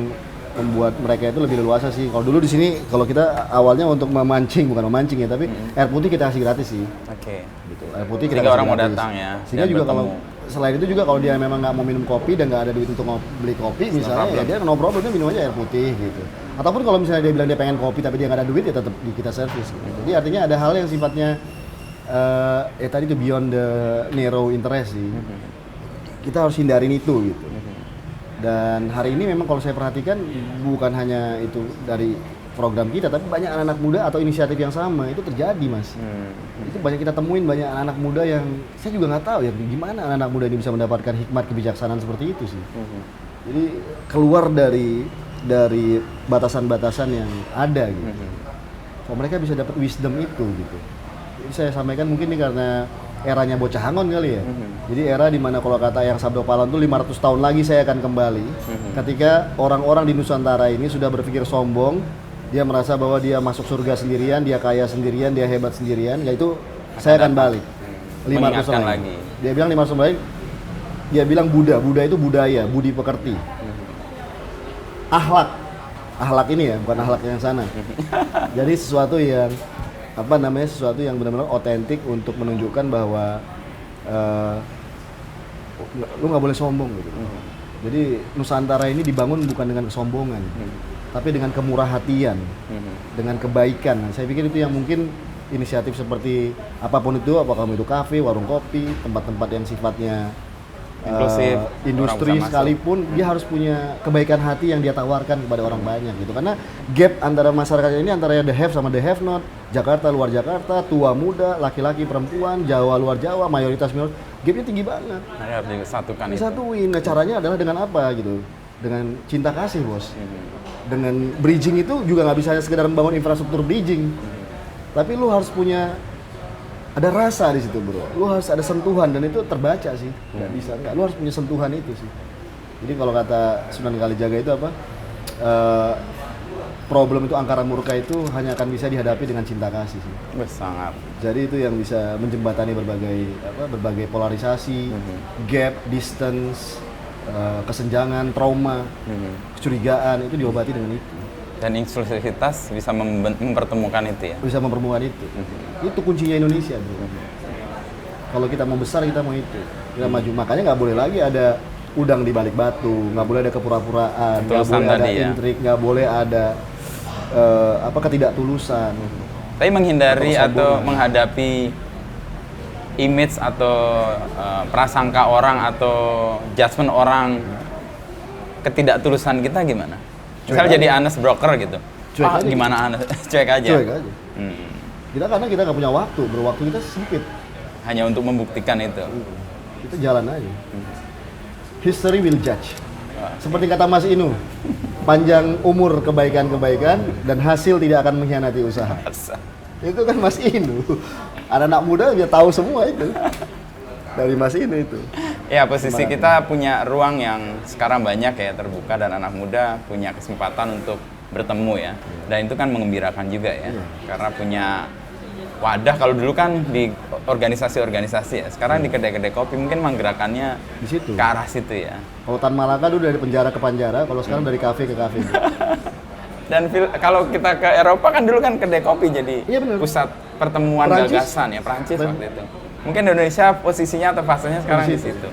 membuat mereka itu lebih leluasa sih. Kalau dulu di sini, kalau kita awalnya untuk memancing, bukan memancing ya, tapi air putih kita kasih gratis sih. Gitu. Air putih kita kasih orang gratis. Mau datang ya. Sehingga juga kalau selain itu juga kalau dia memang nggak mau minum kopi dan nggak ada duit untuk beli kopi misalnya, ya dia no problem, dia minum aja air putih gitu. Ataupun kalau misalnya dia bilang dia pengen kopi tapi dia nggak ada duit, ya tetap kita servis. Gitu. Jadi artinya ada hal yang sifatnya tadi itu beyond the narrow interest sih. Kita harus hindarin itu gitu. Dan hari ini memang kalau saya perhatikan bukan hanya itu dari program kita, tapi banyak anak-anak muda atau inisiatif yang sama itu terjadi, Mas. Itu banyak kita temuin, banyak anak-anak muda yang saya juga nggak tahu ya gimana anak-anak muda ini bisa mendapatkan hikmat kebijaksanaan seperti itu sih. Jadi keluar dari batasan-batasan yang ada gitu. So, mereka bisa dapat wisdom itu gitu. Jadi saya sampaikan mungkin ini karena eranya bocah Hangon kali ya. Jadi era dimana kalau kata yang Sabdo Palon tuh 500 tahun lagi saya akan kembali. Ketika orang-orang di Nusantara ini sudah berpikir sombong, dia merasa bahwa dia masuk surga sendirian, dia kaya sendirian, dia hebat sendirian, yaitu saya akan balik. 500 tahun lagi. Dia bilang 500 tahun lagi. Dia bilang Buddha itu budaya, budi pekerti. Akhlak ini ya, bukan akhlak yang sana. Jadi sesuatu yang sesuatu yang benar-benar otentik untuk menunjukkan bahwa lu nggak boleh sombong gitu. Jadi Nusantara ini dibangun bukan dengan kesombongan, tapi dengan kemurah hatian, dengan kebaikan. Nah, saya pikir itu yang mungkin inisiatif seperti apapun itu, apakah itu kafe, warung kopi, tempat-tempat yang sifatnya inklusif, industri sekalipun, dia harus punya kebaikan hati yang dia tawarkan kepada orang banyak gitu. Karena gap antara masyarakat ini antara the have sama the have not, Jakarta luar Jakarta, tua muda, laki-laki perempuan, Jawa luar Jawa, mayoritas gapnya tinggi banget. Harus disatukan. Disatuin. Nah, caranya adalah dengan apa gitu? Dengan cinta kasih, Bos. Dengan bridging itu juga nggak bisa sekedar membangun infrastruktur bridging, tapi lu harus punya ada rasa di situ, bro. Lu harus ada sentuhan dan itu terbaca sih. Nggak bisa nggak. Lu harus punya sentuhan itu sih. Jadi kalau kata Sunan Kalijaga itu apa? Problem itu angkara murka itu hanya akan bisa dihadapi dengan cinta kasih sih. Sangat. Jadi itu yang bisa menjembatani berbagai polarisasi, gap, distance, kesenjangan, trauma, kecurigaan itu diobati dengan itu. Dan inklusivitas bisa mempertemukan itu ya? Bisa mempertemukan itu. Itu kuncinya Indonesia, bro. Kalau kita mau besar, kita mau itu. Kita maju. Makanya nggak boleh lagi ada udang di balik batu, nggak boleh ada kepura-puraan, nggak boleh ada intrik, nggak boleh ada ketidaktulusan. Tapi menghindari atau menghadapi image atau prasangka orang atau judgement orang, ketidaktulusan kita gimana? Misal jadi honest broker gitu. Gimana honest? Cuek aja. Karena kita nggak punya waktu, waktu kita sempit. Hanya untuk membuktikan itu. Kita jalan aja. History will judge. Seperti kata Mas Inu, panjang umur kebaikan-kebaikan dan hasil tidak akan mengkhianati usaha. Itu kan Mas Inu. Anak-anak muda dia tahu semua itu. Dari Mas Inu itu. Ya, posisi kita punya ruang yang sekarang banyak ya, terbuka, dan anak muda punya kesempatan untuk bertemu ya. Dan itu kan mengembirakan juga ya. Karena punya wadah. Kalau dulu kan di organisasi-organisasi ya, sekarang di kedai-kedai kopi mungkin menggerakannya di situ, ke arah situ ya. Kalau Tan Malaka dulu dari penjara ke penjara, kalau sekarang dari kafe ke kafe. Dan kalau kita ke Eropa kan dulu kan kedai kopi jadi pusat pertemuan gagasan ya, Prancis waktu itu. Mungkin Indonesia posisinya atau fasenya sekarang di situ.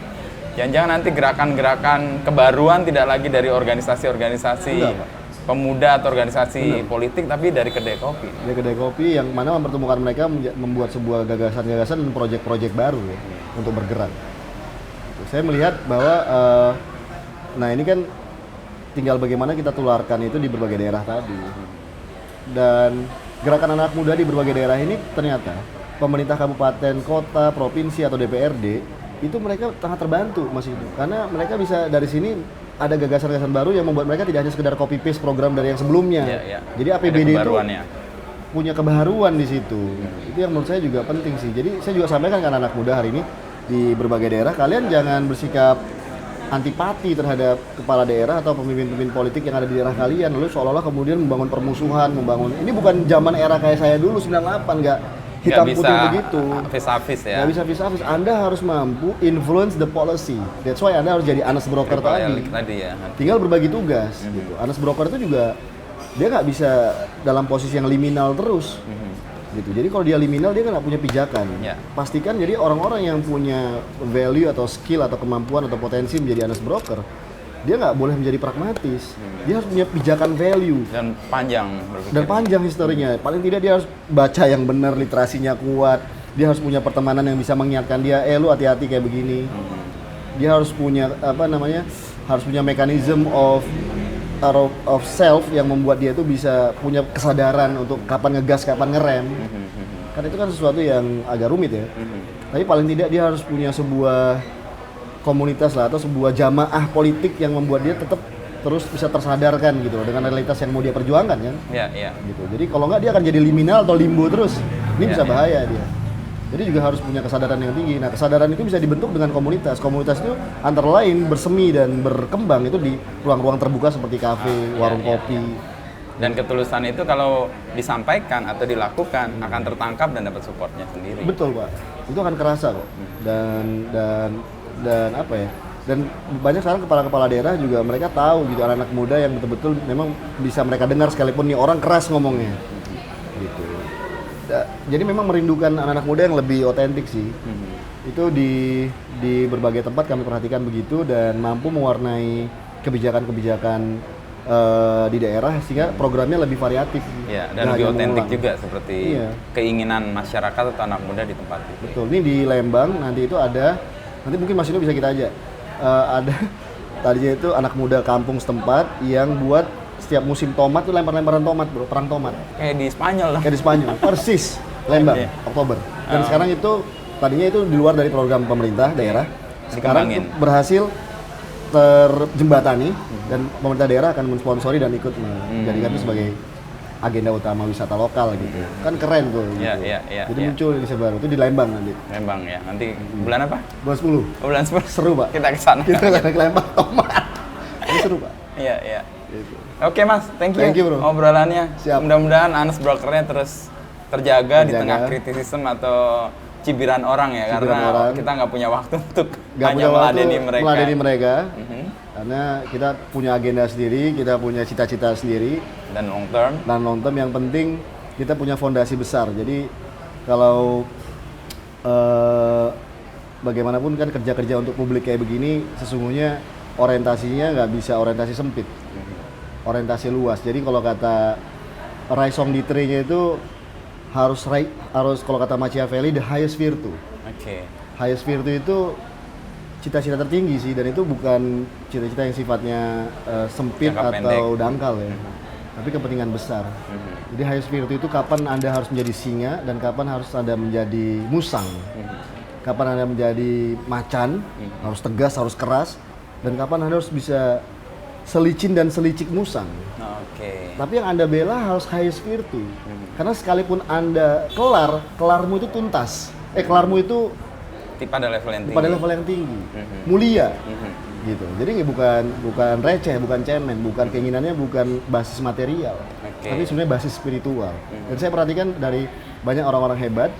Jangan-jangan nanti gerakan-gerakan kebaruan tidak lagi dari organisasi-organisasi pemuda atau organisasi politik, tapi dari kedai kopi. Dari kedai kopi yang mana mempertemukan mereka membuat sebuah gagasan-gagasan dan proyek-proyek baru ya, untuk bergerak. Saya melihat bahwa nah ini kan tinggal bagaimana kita tularkan itu di berbagai daerah tadi. Dan gerakan anak muda di berbagai daerah ini ternyata pemerintah kabupaten, kota, provinsi atau DPRD itu mereka sangat terbantu Mas itu. Karena mereka bisa dari sini ada gagasan-gagasan baru yang membuat mereka tidak hanya sekedar copy paste program dari yang sebelumnya. Jadi APBD itu punya kebaharuan di situ. Itu yang menurut saya juga penting sih. Jadi saya juga sampaikan ke anak muda hari ini di berbagai daerah, kalian jangan bersikap antipati terhadap kepala daerah atau pemimpin-pemimpin politik yang ada di daerah kalian, lalu seolah-olah kemudian membangun permusuhan, ini bukan zaman era kayak saya dulu 98, nggak hitam putih begitu. Vis-a-vis ya. Nggak bisa vis-a-vis. Anda harus mampu influence the policy. That's why Anda harus jadi honest broker tadi ya. Tinggal berbagi tugas gitu. Honest broker itu juga dia nggak bisa dalam posisi yang liminal terus. Gitu. Jadi kalau dia liminal dia kan nggak punya pijakan. Pastikan jadi orang-orang yang punya value atau skill atau kemampuan atau potensi menjadi honest broker dia nggak boleh menjadi pragmatis. Dia harus punya pijakan value. Dan panjang berpikir. Dan panjang historinya. Paling tidak dia harus baca yang benar, literasinya kuat. Dia harus punya pertemanan yang bisa mengingatkan dia, lu hati-hati kayak begini. Dia harus punya harus punya mekanisme of self yang membuat dia tuh bisa punya kesadaran untuk kapan ngegas, kapan ngerem. Kan itu kan sesuatu yang agak rumit ya. Tapi paling tidak dia harus punya sebuah komunitas lah atau sebuah jamaah politik yang membuat dia tetap terus bisa tersadarkan gitu dengan realitas yang mau dia perjuangkan kan. Iya. Gitu. Jadi kalau nggak dia akan jadi liminal atau limbo terus. Ini bisa bahaya dia. Jadi juga harus punya kesadaran yang tinggi. Nah, kesadaran itu bisa dibentuk dengan komunitas. Komunitas itu antara lain bersemi dan berkembang itu di ruang-ruang terbuka seperti kafe, warung kopi. Dan ketulusan itu kalau disampaikan atau dilakukan akan tertangkap dan dapat supportnya sendiri. Betul, Pak. Itu akan kerasa kok. Dan apa ya? Dan banyak sekarang kepala-kepala daerah juga mereka tahu gitu anak-anak muda yang betul-betul memang bisa mereka dengar sekalipun nih orang keras ngomongnya. Gitu. Jadi memang merindukan anak-anak muda yang lebih otentik sih. Itu di berbagai tempat kami perhatikan begitu dan mampu mewarnai kebijakan-kebijakan di daerah sehingga programnya lebih variatif. Ya, dan lebih otentik juga seperti keinginan masyarakat atau anak muda di tempat itu. Betul. Ini di Lembang nanti itu ada, nanti mungkin Mas Ino bisa kita ajak. Ada tadinya itu anak muda kampung setempat yang buat setiap musim tomat tuh lempar-lemparan tomat, bro, perang tomat. Kayak di Spanyol lah. Kayak di Spanyol, persis. Lembang, Oktober. Dan sekarang itu tadinya itu di luar dari program pemerintah daerah. Sekarang itu berhasil terjembatani dan pemerintah daerah akan mensponsori dan ikut menjadikan itu sebagai agenda utama wisata lokal gitu. Kan keren tuh. Iya, gitu. iya. Jadi muncul di baru itu di Lembang nanti. Lembang ya. Nanti bulan apa? Bulan 10. Oh, bulan 10. Seru, Pak. Kita ke sana. Kita ke Lembang tomat. Ini seru, Pak. Iya. Gitu. Oke, Mas. Thank you. Thank you, bro. Obrolannya. Siap. Mudah-mudahan Anas Brokernya terus terjaga di tengah kritisisme atau cibiran orang ya, karena kita nggak punya waktu untuk hanya meladeni mereka. Karena kita punya agenda sendiri, kita punya cita-cita sendiri dan long term yang penting kita punya fondasi besar. Jadi kalau bagaimanapun kan kerja-kerja untuk publik kayak begini sesungguhnya orientasinya nggak bisa orientasi sempit, orientasi luas. Jadi kalau kata raison d'être-nya itu harus kalau kata Machiavelli the highest virtue. Highest virtue itu cita-cita tertinggi sih, dan itu bukan cita-cita yang sifatnya sempit jangka atau pendek. dangkal ya, tapi kepentingan besar. Jadi highest virtue itu kapan Anda harus menjadi singa dan kapan harus Anda menjadi musang. Kapan Anda menjadi macan, harus tegas, harus keras, dan kapan Anda harus bisa selicin dan selicik musang. Tapi yang Anda bela harus highest virtue. Karena sekalipun Anda kelarmu itu tuntas. Kelarmu itu pada level yang tinggi. Mulia. Gitu. Jadi bukan receh, bukan cemen, bukan keinginannya bukan basis material. Tapi sebenarnya basis spiritual. Dan saya perhatikan dari banyak orang-orang hebat,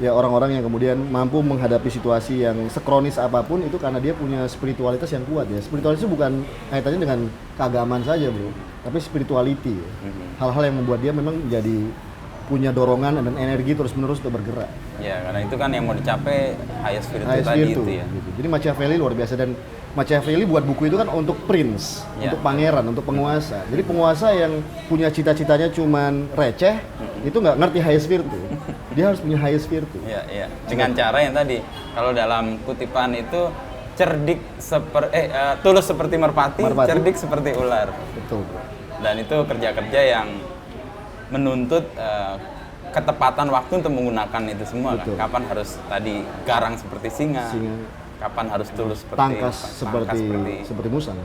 ya orang-orang yang kemudian mampu menghadapi situasi yang sekronis apapun itu karena dia punya spiritualitas yang kuat ya. Spiritualitas itu bukan kaitannya dengan keagamaan saja, bro, tapi spirituality. Hal-hal yang membuat dia memang jadi punya dorongan dan energi terus-menerus untuk bergerak. Ya, karena itu kan yang mau dicapai highest virtue tadi itu ya. Gitu. Jadi Machiavelli luar biasa, dan Machiavelli buat buku itu kan untuk prince, untuk pangeran, untuk penguasa. Jadi penguasa yang punya cita-citanya cuman receh, itu nggak ngerti highest virtue. Dia harus punya highest virtue. Iya. Dengan cara yang tadi, kalau dalam kutipan itu cerdik tulus seperti merpati, cerdik seperti ular. Betul. Dan itu kerja-kerja yang menuntut ketepatan waktu untuk menggunakan itu semua. Kan? Kapan harus tadi garang seperti singa. Kapan harus tulus seperti tangkas seperti musang.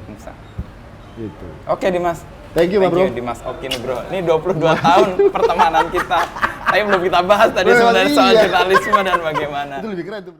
Gitu. Oke, Dimas. Thank you, bro. Dimas. Oke nih, bro. Ini 22 tahun pertemanan kita. Tapi belum kita bahas tadi sebenarnya soal jurnalisme dan bagaimana. Itu lebih keren tuh.